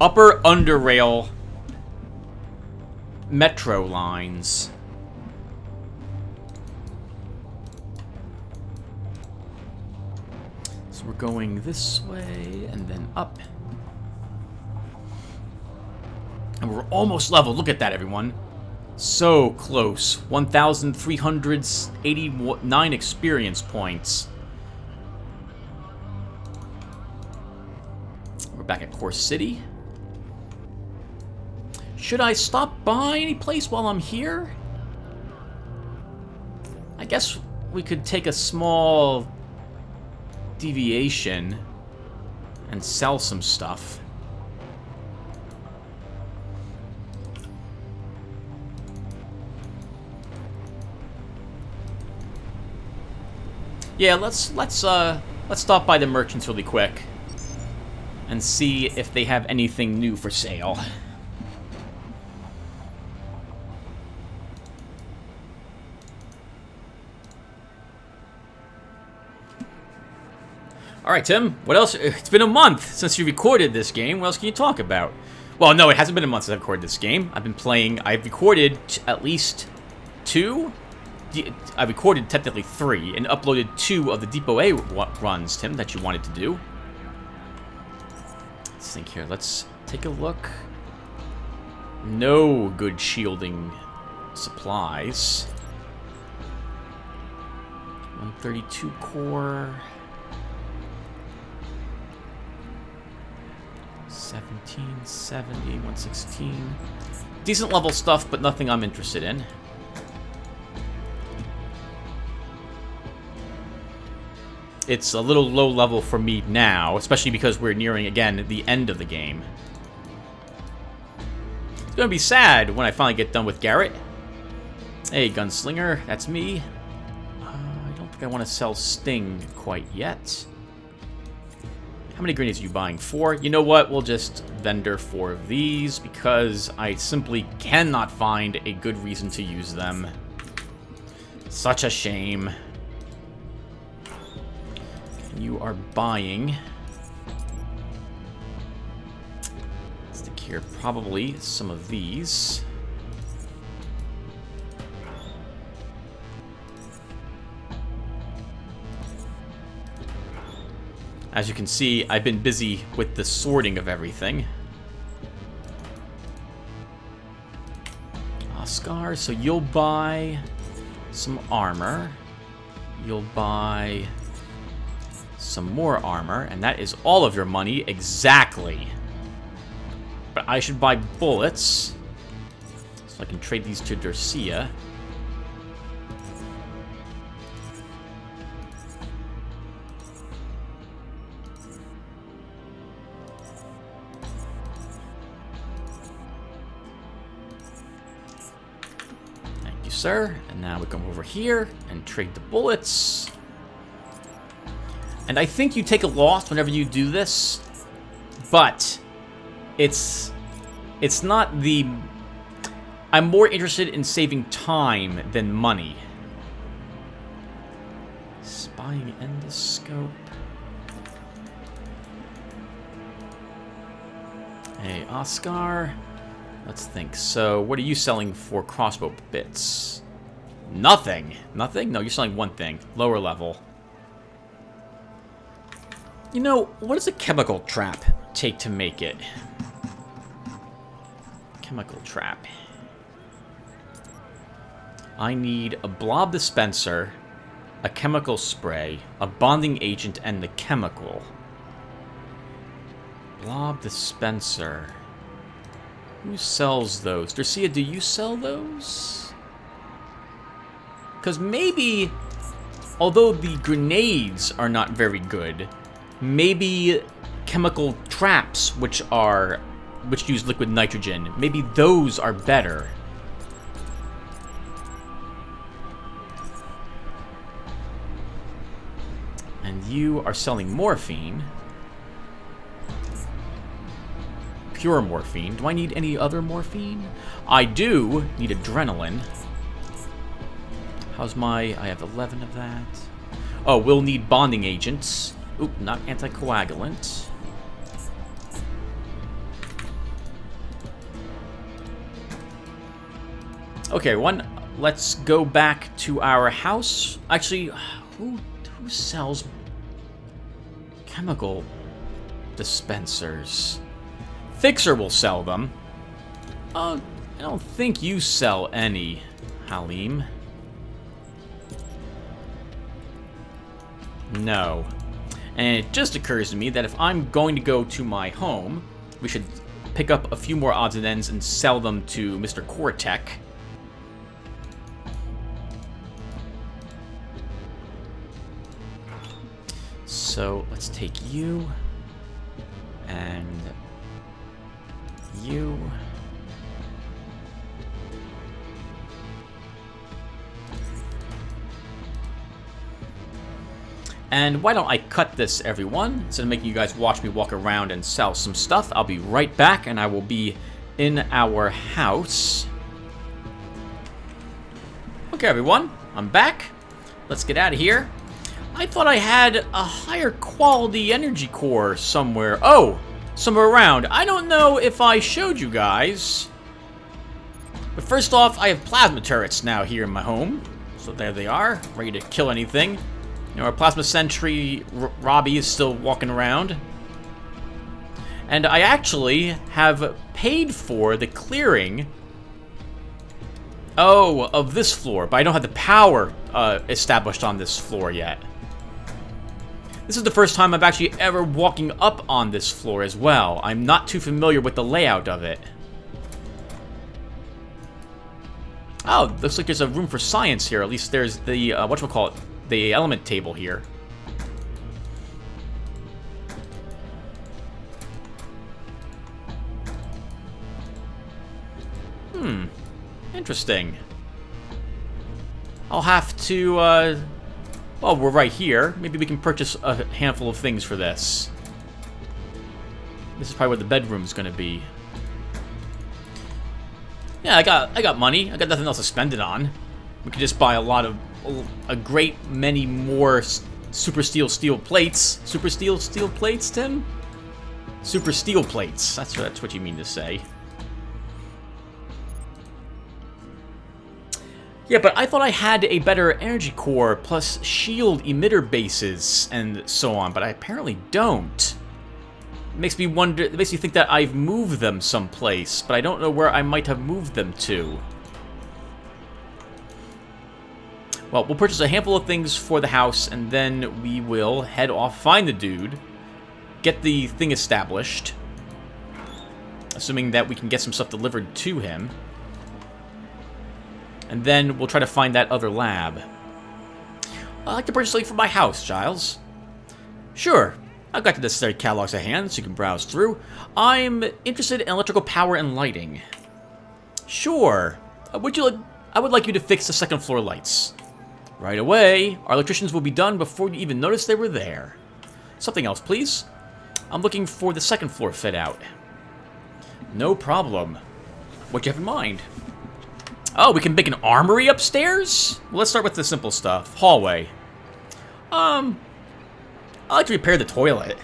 Underrail metro lines. So we're going this way and then up. And we're almost level. Look at that, everyone. So close. 1,389 experience points. We're back at Core City. Should I stop by any place while I'm here? I guess we could take a small deviation and sell some stuff. Yeah, let's stop by the merchants really quick and see if they have anything new for sale. Alright, Tim, what else? It's been a month since you recorded this game. What else can you talk about? Well, no, it hasn't been a month since I've recorded this game. I've recorded at least 2? I recorded technically 3 and uploaded 2 of the Depot A runs, Tim, that you wanted to do. Let's think here. Let's take a look. No good shielding supplies. 132 core. 1770, 116. Decent level stuff, but nothing I'm interested in. It's a little low level for me now, especially because we're nearing, again, the end of the game. It's gonna be sad when I finally get done with Garrett. Hey, gunslinger, that's me. I don't think I want to sell Sting quite yet. How many grenades are you buying? 4? You know what? We'll just vendor 4 of these because I simply cannot find a good reason to use them. Such a shame. You are buying... Let's think here. Probably some of these. As you can see, I've been busy with the sorting of everything. Oscar, so you'll buy some armor. You'll buy some more armor, and that is all of your money, exactly. But I should buy bullets, so I can trade these to Dercia. Sir, and now we come over here and trade the bullets. And I think you take a loss whenever you do this, but it's not the... I'm more interested in saving time than money. Spying endoscope. Hey, Oscar. Let's think. So, what are you selling for crossbow bits? Nothing. Nothing? No, you're selling one thing. Lower level. You know, what does a chemical trap take to make it? Chemical trap. I need a blob dispenser, a chemical spray, a bonding agent, and the chemical. Blob dispenser. Who sells those? Dercia, do you sell those? Because maybe, although the grenades are not very good, maybe chemical traps, which use liquid nitrogen, maybe those are better. And you are selling morphine. Pure morphine. Do I need any other morphine? I do need adrenaline. How's my... I have 11 of that. Oh, we'll need bonding agents. Oop, not anticoagulant. Okay, let's go back to our house. Actually, who sells chemical dispensers? Fixer will sell them. I don't think you sell any, Halim. No. And it just occurs to me that if I'm going to go to my home, we should pick up a few more odds and ends and sell them to Mr. Cortec. So let's take you and you. And why don't I cut this, everyone? Instead of making you guys watch me walk around and sell some stuff, I'll be right back, and I will be in our house. Okay, everyone, I'm back. Let's get out of here. I thought I had a higher quality energy core somewhere. Oh, somewhere around. I don't know if I showed you guys. But first off, I have plasma turrets now here in my home. So there they are, ready to kill anything. You know, our plasma sentry, Robbie, is still walking around. And I actually have paid for the clearing of this floor, but I don't have the power established on this floor yet. This is the first time I'm actually ever walking up on this floor as well. I'm not too familiar with the layout of it. Oh, looks like there's a room for science here. At least there's the, whatchamacallit, the element table here. Interesting. I'll have to, well, we're right here. Maybe we can purchase a handful of things for this. This is probably where the bedroom's gonna be. Yeah, I got money. I got nothing else to spend it on. We could just buy a great many more super steel plates. Super steel plates, Tim? Super steel plates. That's what you mean to say. Yeah, but I thought I had a better energy core plus shield emitter bases and so on, but I apparently don't. It makes me wonder. It makes me think that I've moved them someplace, but I don't know where I might have moved them to. Well, we'll purchase a handful of things for the house, and then we will head off, find the dude, get the thing established, assuming that we can get some stuff delivered to him. And then we'll try to find that other lab. I'd like to purchase something for my house, Giles. Sure. I've got the necessary catalogs at hand, so you can browse through. I'm interested in electrical power and lighting. Sure. I would like you to fix the second floor lights. Right away. Our electricians will be done before you even notice they were there. Something else, please. I'm looking for the second floor fit out. No problem. What do you have in mind? Oh, we can make an armory upstairs? Well, let's start with the simple stuff. Hallway. I'd like to repair the toilet.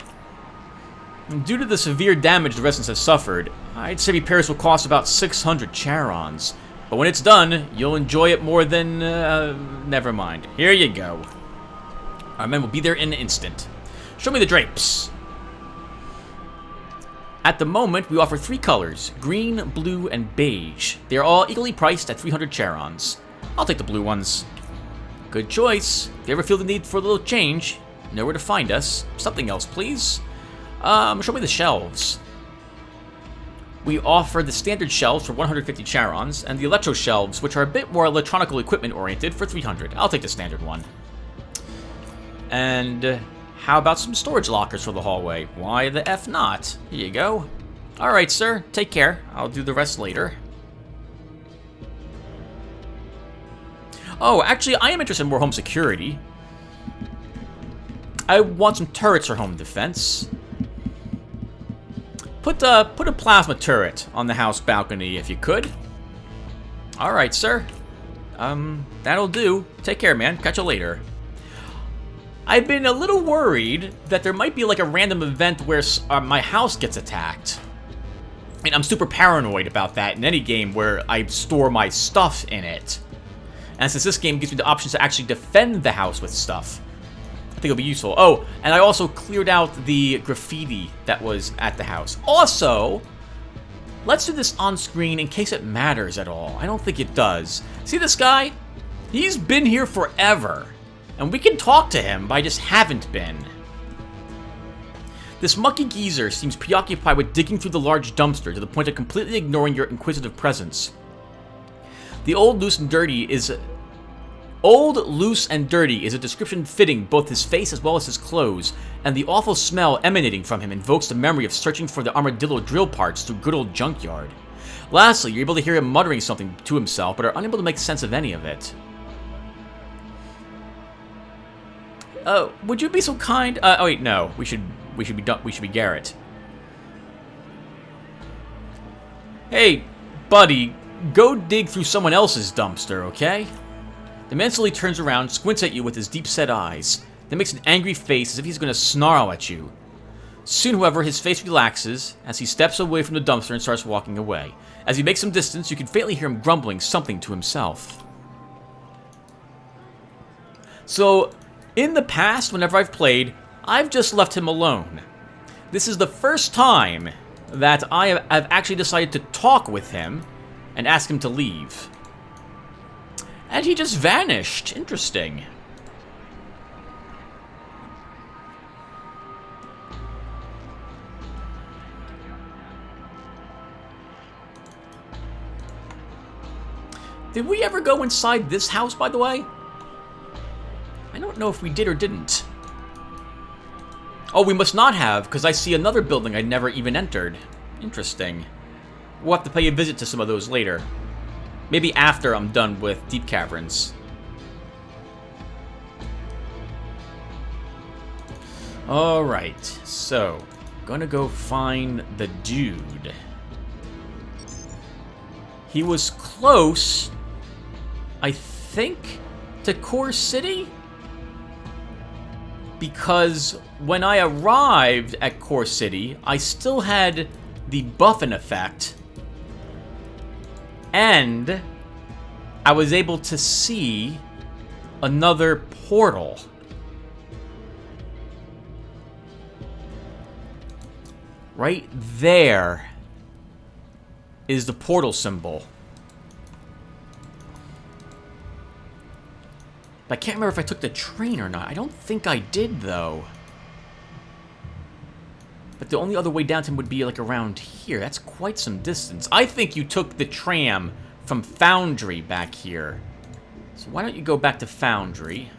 Due to the severe damage the residents have suffered, I'd say repairs will cost about 600 charons. But when it's done, you'll enjoy it more than, never mind. Here you go. Our men will be there in an instant. Show me the drapes. At the moment, we offer 3 colors, green, blue, and beige. They are all equally priced at 300 charons. I'll take the blue ones. Good choice. If you ever feel the need for a little change, you know where to find us. Something else, please. Show me the shelves. We offer the standard shelves for 150 charons, and the electro shelves, which are a bit more electronical equipment oriented, for 300. I'll take the standard one. And how about some storage lockers for the hallway? Why the F not? Here you go. Alright, sir. Take care. I'll do the rest later. Oh, actually, I am interested in more home security. I want some turrets for home defense. Put a plasma turret on the house balcony if you could. Alright, sir. That'll do. Take care, man. Catch you later. I've been a little worried that there might be like a random event where my house gets attacked. And I'm super paranoid about that in any game where I store my stuff in it. And since this game gives me the option to actually defend the house with stuff, I think it'll be useful. Oh, and I also cleared out the graffiti that was at the house. Also, let's do this on screen in case it matters at all. I don't think it does. See this guy? He's been here forever. And we can talk to him, but I just haven't been. This mucky geezer seems preoccupied with digging through the large dumpster to the point of completely ignoring your inquisitive presence. The old, loose, and dirty is a description fitting both his face as well as his clothes, and the awful smell emanating from him invokes the memory of searching for the armadillo drill parts through good old junkyard. Lastly, you're able to hear him muttering something to himself, but are unable to make sense of any of it. Would you be so kind? Oh wait, no. We should be Garrett. Hey, buddy, go dig through someone else's dumpster, okay? The man slowly turns around, squints at you with his deep-set eyes, then makes an angry face as if he's going to snarl at you. Soon, however, his face relaxes as he steps away from the dumpster and starts walking away. As he makes some distance, you can faintly hear him grumbling something to himself. So, in the past, whenever I've played, I've just left him alone. This is the first time that I've actually decided to talk with him and ask him to leave. And he just vanished. Interesting. Did we ever go inside this house, by the way? I don't know if we did or didn't. Oh, we must not have, because I see another building I never even entered. Interesting. We'll have to pay a visit to some of those later. Maybe after I'm done with Deep Caverns. Alright, so, gonna go find the dude. He was close, I think, to Core City? Because when I arrived at Core City, I still had the buffing effect. And I was able to see another portal. Right there is the portal symbol. But I can't remember if I took the train or not. I don't think I did, though. But the only other way down to him would be, like, around here. That's quite some distance. I think you took the tram from Foundry back here. So why don't you go back to Foundry?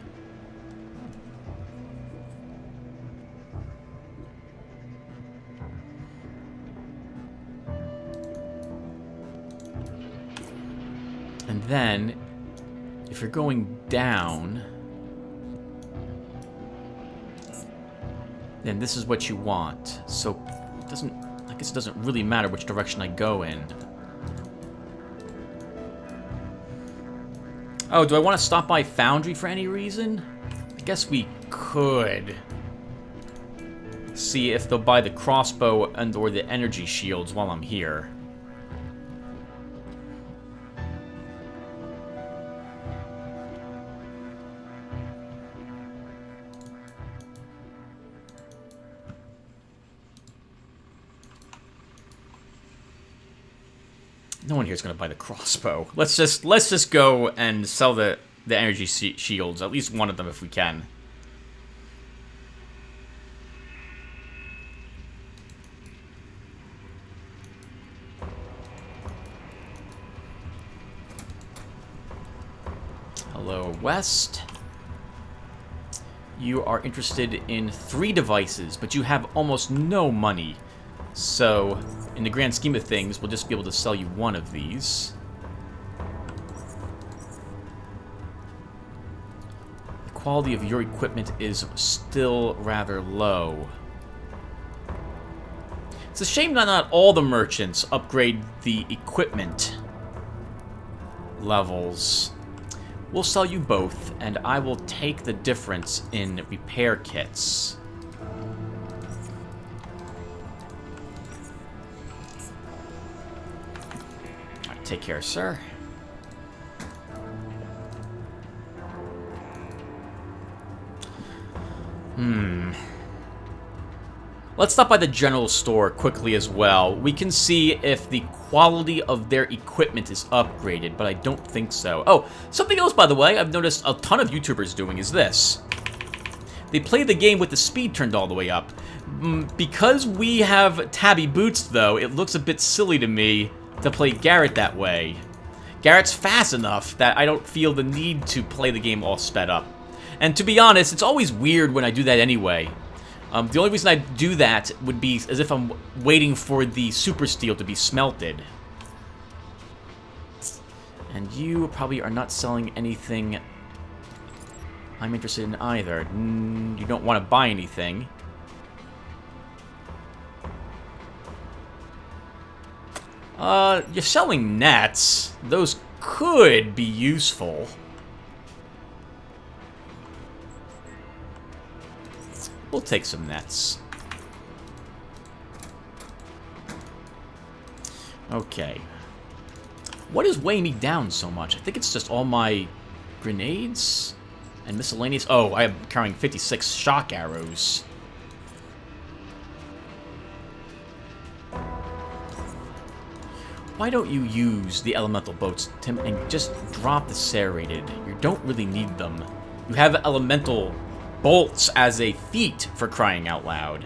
And then, if you're going down, then this is what you want. So it doesn't, I guess it doesn't really matter which direction I go in. Oh, do I want to stop by Foundry for any reason? I guess we could. See if they'll buy the crossbow and or the energy shields while I'm here. No one here is going to buy the crossbow. Let's just go and sell the energy shields. At least one of them if we can. Hello, West. You are interested in 3 devices, but you have almost no money. So, in the grand scheme of things, we'll just be able to sell you one of these. The quality of your equipment is still rather low. It's a shame that not all the merchants upgrade the equipment levels. We'll sell you both, and I will take the difference in repair kits. Take care, sir. Let's stop by the general store quickly as well. We can see if the quality of their equipment is upgraded, but I don't think so. Oh, something else, by the way, I've noticed a ton of YouTubers doing is this. they play the game with the speed turned all the way up. Because we have tabby boots, though, it looks a bit silly to me to play Garrett that way. Garrett's fast enough that I don't feel the need to play the game all sped up. And to be honest, it's always weird when I do that anyway. The only reason I do that would be as if I'm waiting for the super steel to be smelted. And you probably are not selling anything I'm interested in either. You don't want to buy anything. You're selling nets. Those could be useful. We'll take some nets. Okay. What is weighing me down so much? I think it's just all my grenades and miscellaneous. Oh, I am carrying 56 shock arrows. Why don't you use the elemental boats, Tim, and just drop the serrated? You don't really need them. You have elemental bolts as a feat, for crying out loud.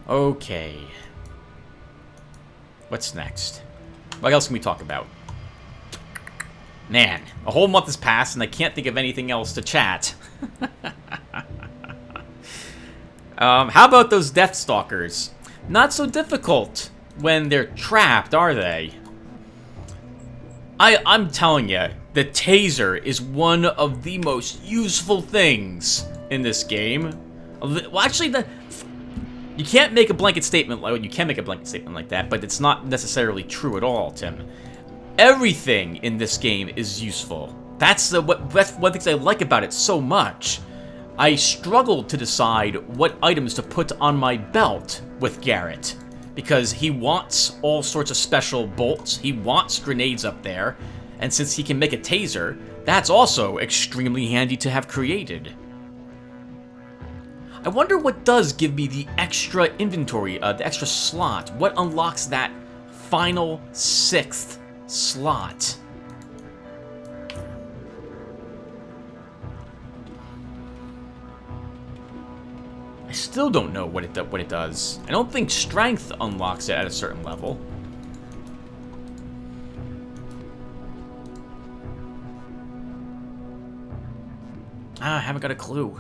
Okay. What's next? What else can we talk about? Man, a whole month has passed and I can't think of anything else to chat. How about those Deathstalkers? Not so difficult when they're trapped, are they? I'm telling you, the taser is one of the most useful things in this game. Well, actually, you can't make a blanket statement like you can make a blanket statement like that, but it's not necessarily true at all, Tim. Everything in this game is useful. That's one thing I like about it so much. I struggled to decide what items to put on my belt with Garrett, because he wants all sorts of special bolts, he wants grenades up there, and since he can make a taser, that's also extremely handy to have created. I wonder what does give me the extra inventory, the extra slot. What unlocks that final 6th slot? I still don't know what it does. I don't think strength unlocks it at a certain level. I haven't got a clue.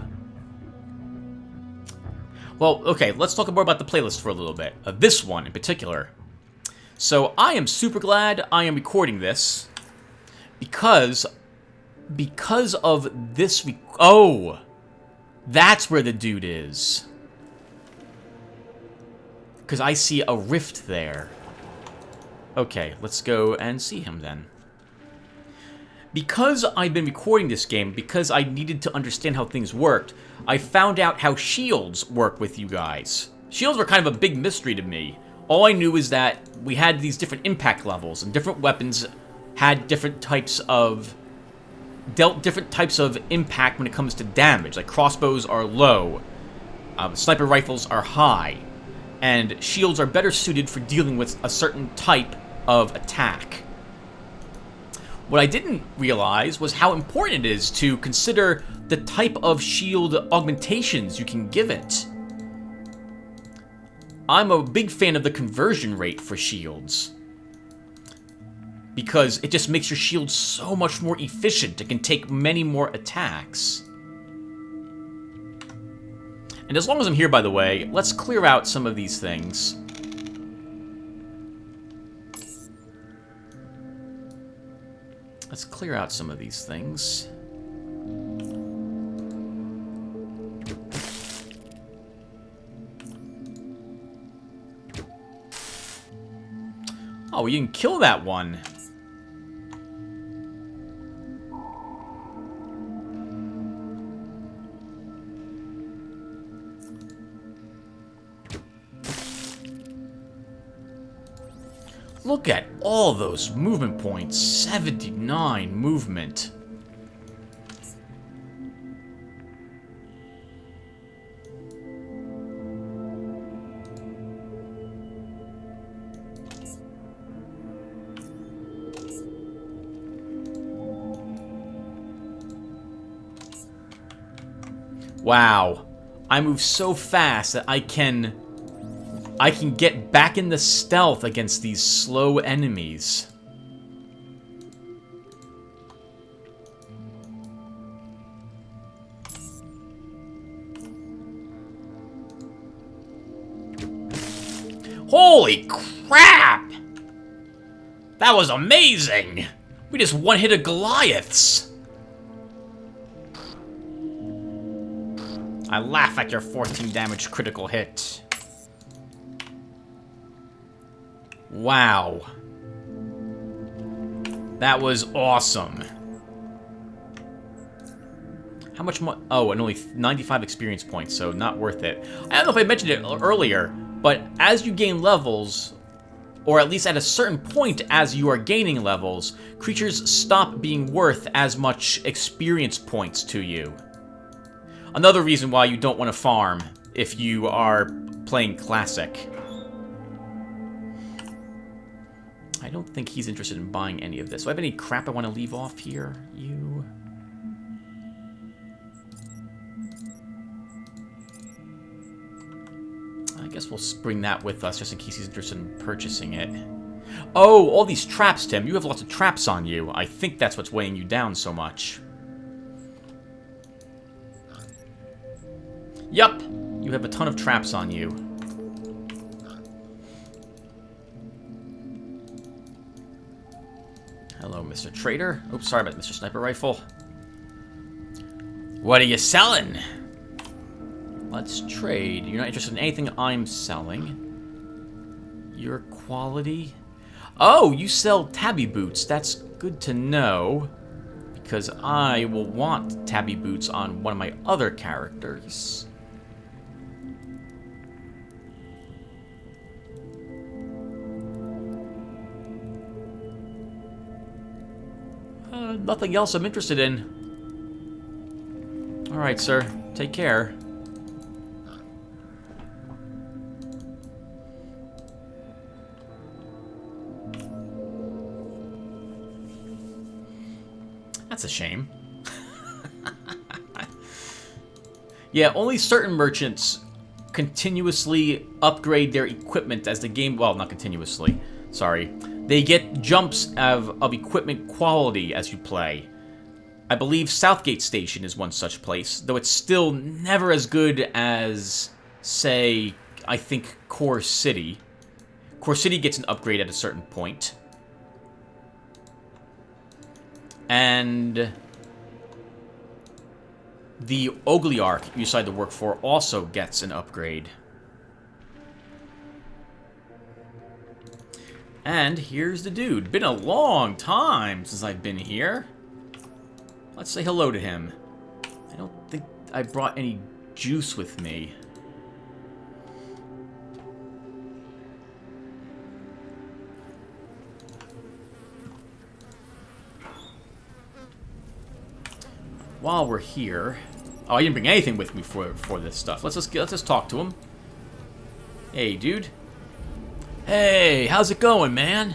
Well, okay, let's talk more about the playlist for a little bit. This one in particular. So I am super glad I am recording this because of this. Oh, that's where the dude is. Because I see a rift there. Okay, let's go and see him then. Because I've been recording this game, because I needed to understand how things worked, I found out how shields work with you guys. Shields were kind of a big mystery to me. All I knew is that we had these different impact levels, and different weapons had different types of... dealt different types of impact when it comes to damage. Like crossbows are low, sniper rifles are high, and shields are better suited for dealing with a certain type of attack. What I didn't realize was how important it is to consider the type of shield augmentations you can give it. I'm a big fan of the conversion rate for shields, because it just makes your shield so much more efficient. It can take many more attacks. And as long as I'm here, by the way, let's clear out some of these things. Let's clear out some of these things. Oh, you can kill that one. Look at all those movement points. 79 movement. Wow. I move so fast that I can get back in the stealth against these slow enemies. Holy crap! That was amazing! We just one-hit Goliaths! I laugh at your 14 damage critical hit. Wow. That was awesome. How much more? Oh, and only 95 experience points, so not worth it. I don't know if I mentioned it earlier, but as you gain levels, or at least at a certain point as you are gaining levels, creatures stop being worth as much experience points to you. Another reason why you don't want to farm if you are playing Classic. I don't think he's interested in buying any of this. Do I have any crap I want to leave off here? You... I guess we'll bring that with us just in case he's interested in purchasing it. Oh, all these traps, Tim. You have lots of traps on you. I think that's what's weighing you down so much. Yup, you have a ton of traps on you. Hello, Mr. Trader. Oops, sorry about Mr. Sniper Rifle. What are you selling? Let's trade. You're not interested in anything I'm selling. Your quality? Oh, you sell tabby boots. That's good to know. Because I will want tabby boots on one of my other characters. Nothing else I'm interested in. Alright, sir. Take care. That's a shame. Yeah, only certain merchants continuously upgrade their equipment as the game... Well, not continuously. Sorry. They get jumps of equipment quality as you play. I believe Southgate Station is one such place, though it's still never as good as, say, I think Core City. Core City gets an upgrade at a certain point. And the Ogliarch you decide to work for also gets an upgrade. And here's the dude. Been a long time since I've been here. Let's say hello to him. I don't think I brought any juice with me. While we're here... Oh, I didn't bring anything with me for this stuff. Let's just talk to him. Hey, dude. Hey, how's it going, man?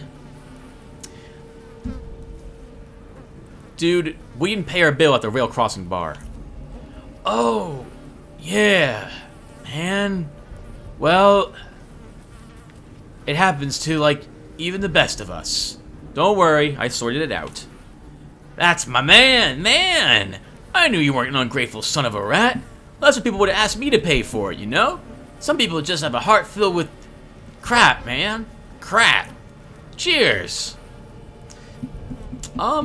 Dude, we didn't pay our bill at the rail crossing bar. Oh, yeah, man. Well, it happens to, like, even the best of us. Don't worry, I sorted it out. That's my man. I knew you weren't an ungrateful son of a rat. That's what people would have asked me to pay for it, you know? Some people just have a heart filled with crap, man. Crap. Cheers.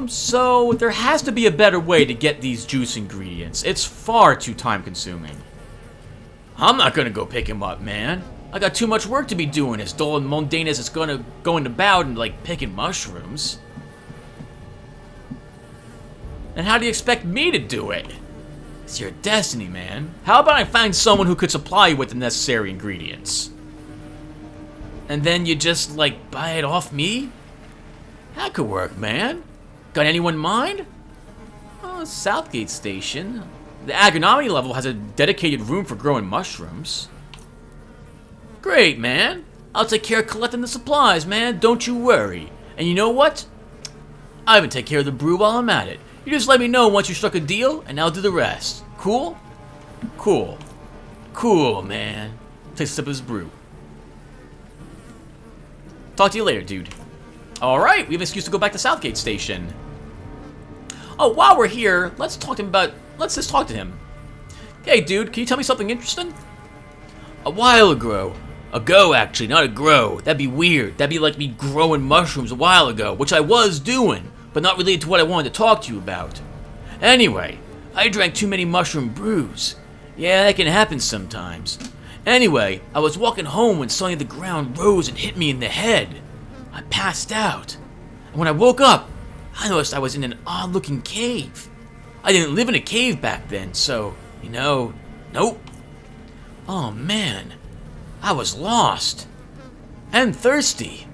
So there has to be a better way to get these juice ingredients. It's far too time-consuming. I'm not gonna go pick him up, man. I got too much work to be doing, as dull and mundane as it's going about and, like, picking mushrooms. And how do you expect me to do it? It's your destiny, man. How about I find someone who could supply you with the necessary ingredients? And then you just, like, buy it off me? That could work, man. Got anyone in mind? Oh, Southgate Station. The agronomy level has a dedicated room for growing mushrooms. Great, man. I'll take care of collecting the supplies, man. Don't you worry. And you know what? I'll even take care of the brew while I'm at it. You just let me know once you struck a deal, and I'll do the rest. Cool? Cool. Cool, man. Takes a sip of his brew. Talk to you later, dude. Alright, we have an excuse to go back to Southgate Station. Oh, while we're here, let's just talk to him. Hey, dude, can you tell me something interesting? A while ago. Actually, not a grow. That'd be weird. That'd be like me growing mushrooms a while ago, which I was doing, but not related to what I wanted to talk to you about. Anyway, I drank too many mushroom brews. Yeah, that can happen sometimes. Anyway, I was walking home when suddenly the ground rose and hit me in the head. I passed out. And when I woke up, I noticed I was in an odd-looking cave. I didn't live in a cave back then, so, nope. Oh man, I was lost. And thirsty.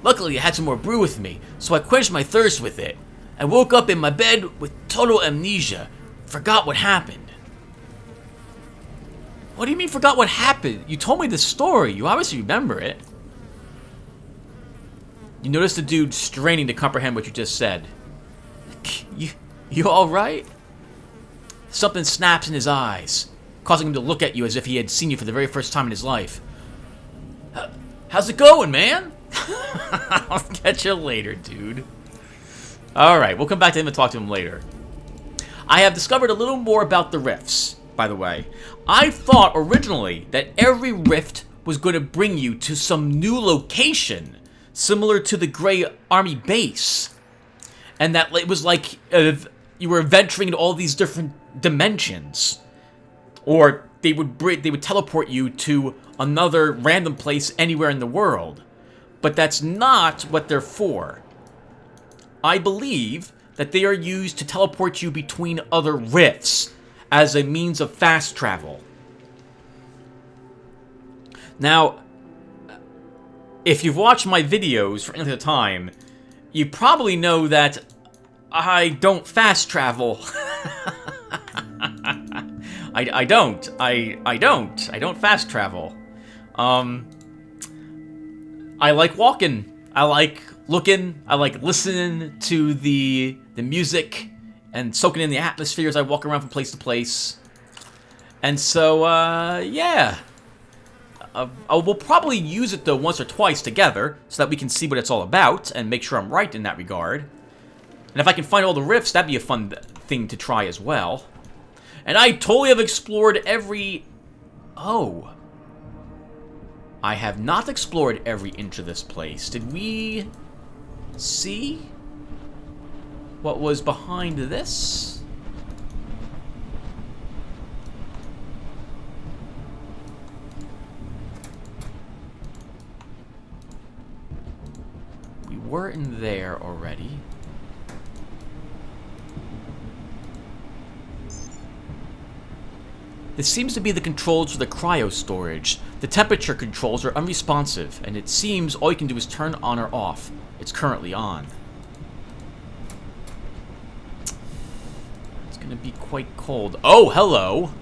Luckily, I had some more brew with me, so I quenched my thirst with it. I woke up in my bed with total amnesia. Forgot what happened. What do you mean forgot what happened? You told me the story. You obviously remember it. You notice the dude straining to comprehend what you just said. You alright? Something snaps in his eyes, causing him to look at you as if he had seen you for the very first time in his life. How's it going, man? I'll catch you later, dude. Alright, we'll come back to him and talk to him later. I have discovered a little more about the rifts, by the way. I thought originally that every rift was going to bring you to some new location, similar to the Grey Army base. And that it was like you were venturing into all these different dimensions. Or they would teleport you to another random place anywhere in the world. But that's not what they're for. I believe that they are used to teleport you between other rifts as a means of fast travel. Now, if you've watched my videos for any length of time, you probably know that I don't fast travel. I don't fast travel. I like walking. I like looking. I like listening to the music and soaking in the atmosphere as I walk around from place to place. And so, yeah. We'll probably use it, though, once or twice together, so that we can see what it's all about, and make sure I'm right in that regard. And if I can find all the rifts, that'd be a fun thing to try as well. And I totally have explored every... Oh. I have not explored every inch of this place. Did we see what was behind this? We were in there already. This seems to be the controls for the cryo storage. The temperature controls are unresponsive, and it seems all you can do is turn on or off. It's currently on. It's gonna be quite cold. Oh, hello!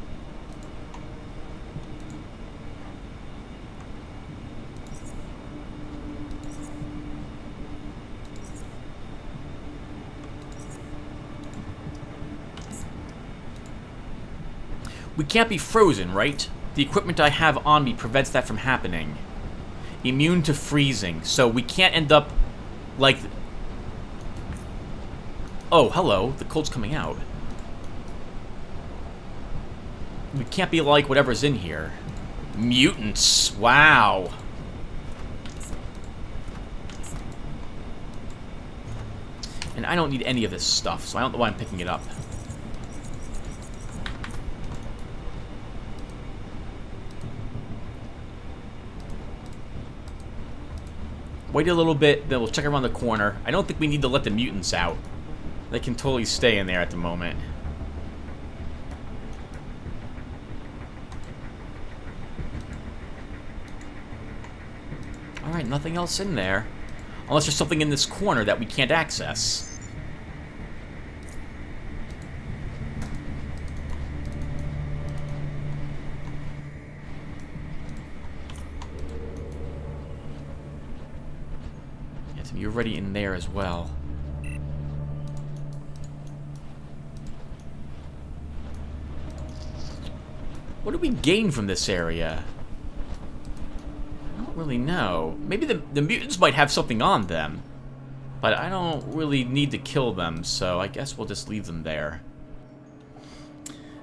We can't be frozen, right? The equipment I have on me prevents that from happening. Immune to freezing, so we can't end up like... Oh, hello. The cold's coming out. We can't be like whatever's in here. Mutants. Wow. And I don't need any of this stuff, so I don't know why I'm picking it up. Wait a little bit, then we'll check around the corner. I don't think we need to let the mutants out. They can totally stay in there at the moment. Alright, nothing else in there. Unless there's something in this corner that we can't access. You're already in there as well. What do we gain from this area? I don't really know. Maybe the mutants might have something on them. But I don't really need to kill them, so I guess we'll just leave them there.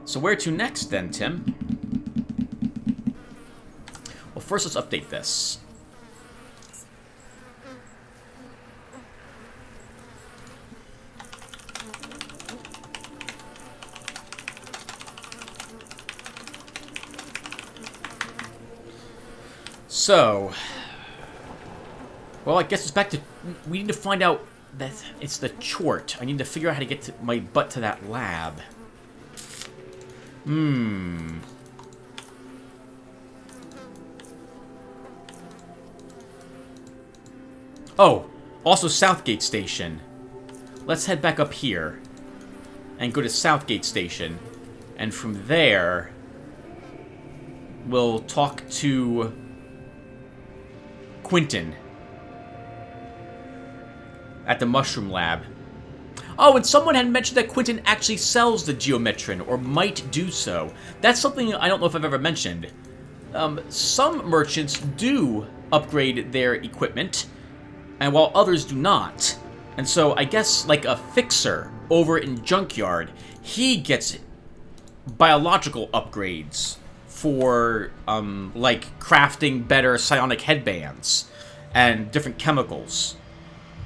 So where to next then, Tim? Well, first let's update this. So, well, I guess it's back to... We need to find out that it's the chort. I need to figure out how to get my butt to that lab. Oh, also Southgate Station. Let's head back up here and go to Southgate Station. And from there, we'll talk to Quentin at the Mushroom Lab. Oh, and someone had mentioned that Quentin actually sells the Geometrin, or might do so. That's something I don't know if I've ever mentioned. Some merchants do upgrade their equipment, and while others do not. And so I guess like a fixer over in Junkyard, he gets biological upgrades for like crafting better psionic headbands and different chemicals.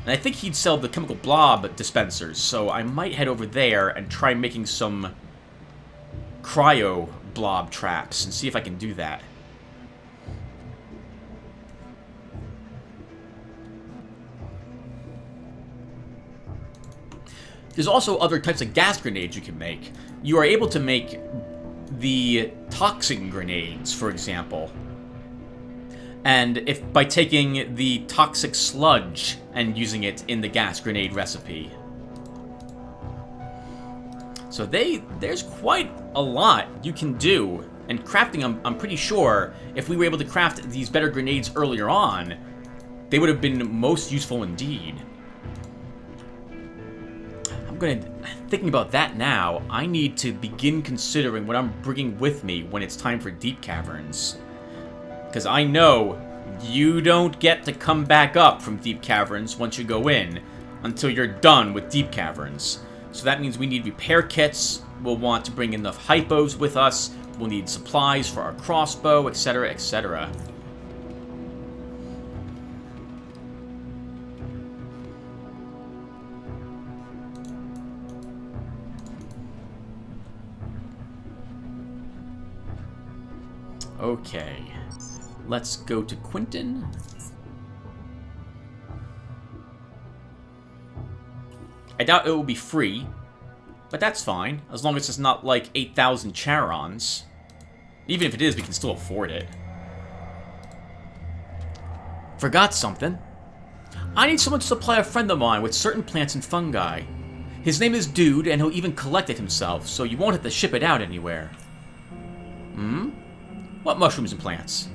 And I think he'd sell the chemical blob dispensers, so I might head over there and try making some cryo blob traps and see if I can do that. There's also other types of gas grenades you can make. You are able to make the toxin grenades, for example. And if by taking the toxic sludge and using it in the gas grenade recipe. So there's quite a lot you can do. And crafting, I'm pretty sure, if we were able to craft these better grenades earlier on, they would have been most useful indeed. Thinking about that now, I need to begin considering what I'm bringing with me when it's time for Deep Caverns. Because I know you don't get to come back up from Deep Caverns once you go in until you're done with Deep Caverns. So that means we need repair kits, we'll want to bring enough hypos with us, we'll need supplies for our crossbow, etc., etc. Okay, let's go to Quentin. I doubt it will be free, but that's fine, as long as it's not like 8,000 Charons. Even if it is, we can still afford it. Forgot something. I need someone to supply a friend of mine with certain plants and fungi. His name is Dude, and he'll even collect it himself, so you won't have to ship it out anywhere. What mushrooms and plants?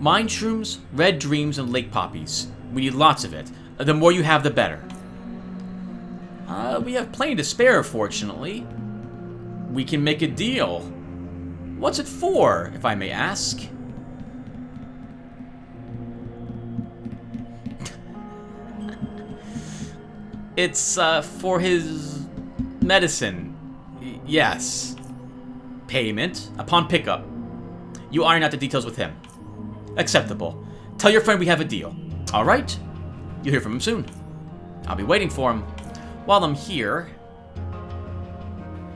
Mind shrooms, red dreams, and lake poppies. We need lots of it. The more you have, the better. We have plenty to spare, fortunately. We can make a deal. What's it for, if I may ask? It's, for his medicine. Yes. Payment upon pickup. You iron out the details with him. Acceptable. Tell your friend we have a deal. Alright? You'll hear from him soon. I'll be waiting for him. While I'm here...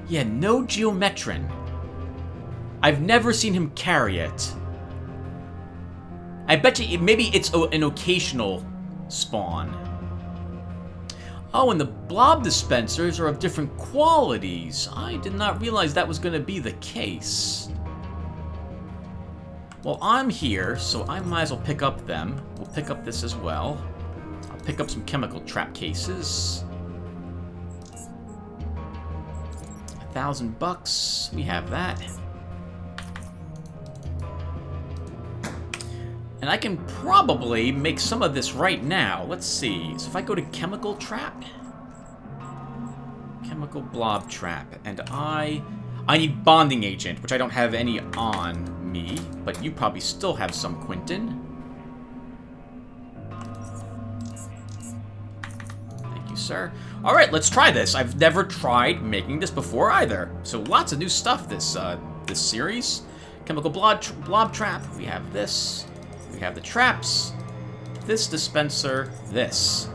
Yeah, no Geometrin. I've never seen him carry it. I bet you maybe it's an occasional spawn. Oh, and the blob dispensers are of different qualities. I did not realize that was going to be the case. Well, I'm here, so I might as well pick up them. We'll pick up this as well. I'll pick up some chemical trap cases. $1,000. We have that. And I can probably make some of this right now. Let's see. So if I go to chemical trap, chemical blob trap, and I I need bonding agent, which I don't have any on me, but you probably still have some, Quentin. Thank you, sir. Alright, let's try this. I've never tried making this before either. So lots of new stuff this series. Chemical blob trap. We have this. We have the traps. This dispenser. This.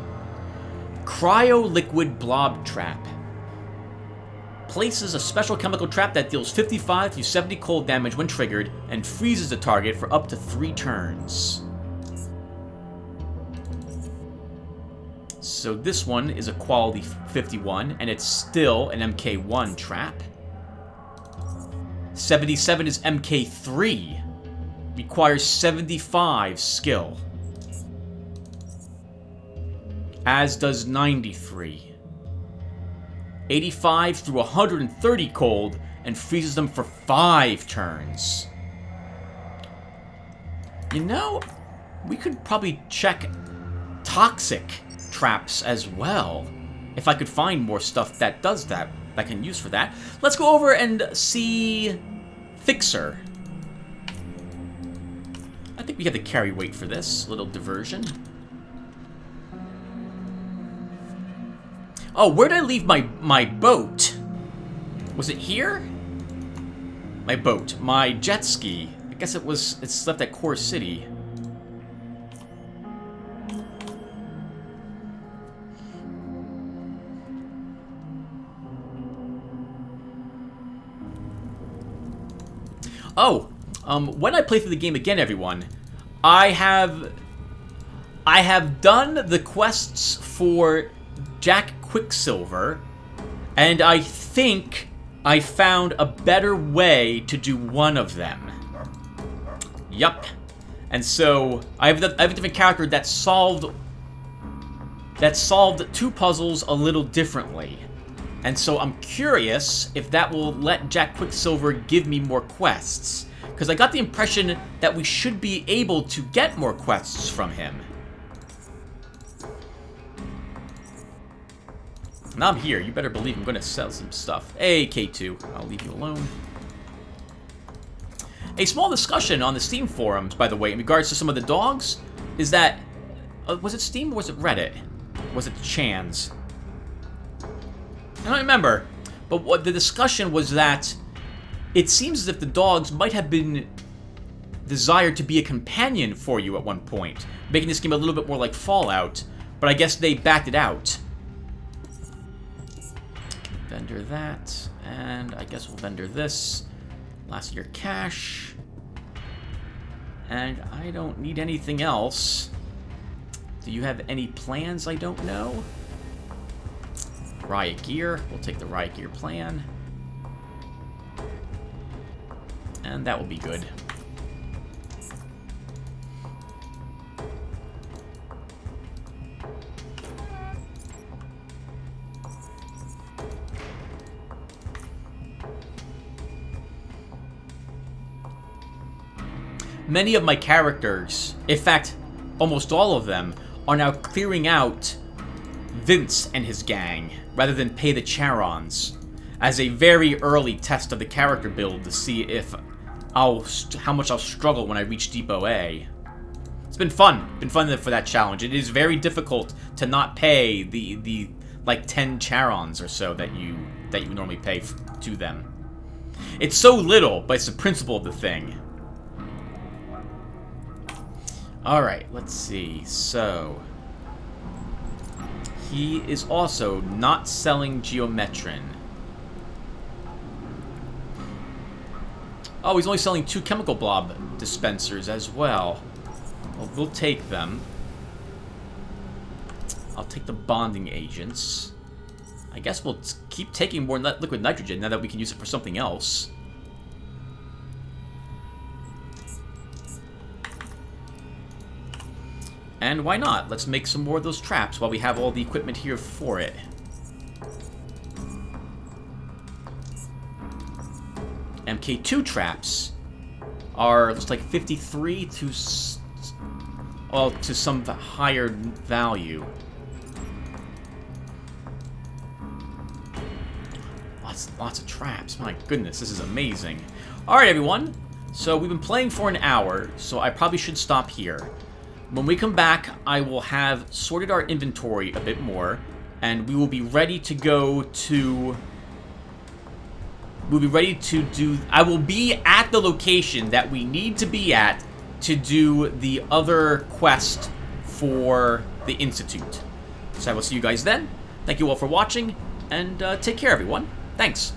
Cryo-liquid blob trap. Places a special chemical trap that deals 55 through 70 cold damage when triggered and freezes the target for up to 3 turns. So this one is a quality 51, and it's still an MK1 trap. 77 is MK3. Requires 75 skill. As does 93. 85 through 130 cold and freezes them for 5 turns. You know, we could probably check toxic traps as well. If I could find more stuff that does that, that can use for that. Let's go over and see Fixer. I think we have the carry weight for this. Little diversion. Oh, where did I leave my boat? Was it here? My boat. My jet ski. I guess it's left at Core City. Oh, when I play through the game again, everyone, I have done the quests for Jack Quicksilver, and I think I found a better way to do one of them. Yup. And so I have a different character that solved 2 puzzles a little differently. And so I'm curious if that will let Jack Quicksilver give me more quests. Because I got the impression that we should be able to get more quests from him. Now I'm here. You better believe I'm going to sell some stuff. Hey, K2. I'll leave you alone. A small discussion on the Steam forums, by the way, in regards to some of the dogs, is that... was it Steam or was it Reddit? Was it Chan's? I don't remember, but what the discussion was that it seems as if the dogs might have been desired to be a companion for you at one point, making this game a little bit more like Fallout, but I guess they backed it out. Vendor that, and I guess we'll vendor this. Last year cash. And I don't need anything else. Do you have any plans I don't know? Riot Gear. We'll take the Riot Gear plan. And that will be good. Many of my characters, in fact, almost all of them, are now clearing out Vince and his gang, rather than pay the Charons, as a very early test of the character build to see if how much I'll struggle when I reach Depot A. It's been fun. Been fun for that challenge. It is very difficult to not pay the like 10 Charons or so that you normally pay to them. It's so little, but it's the principle of the thing. Alright, let's see. So he is also not selling Geometrin. Oh, he's only selling 2 chemical blob dispensers as well. Well, we'll take them. I'll take the bonding agents. I guess we'll keep taking more liquid nitrogen now that we can use it for something else. And why not? Let's make some more of those traps while we have all the equipment here for it. MK2 traps are, looks like 53 to, well, to some higher value. Lots of traps. My goodness, this is amazing. Alright, everyone. So we've been playing for an hour, so I probably should stop here. When we come back, I will have sorted our inventory a bit more, and we will be ready to go to... We'll be ready to do... I will be at the location that we need to be at to do the other quest for the Institute. So I will see you guys then. Thank you all for watching, and take care, everyone. Thanks.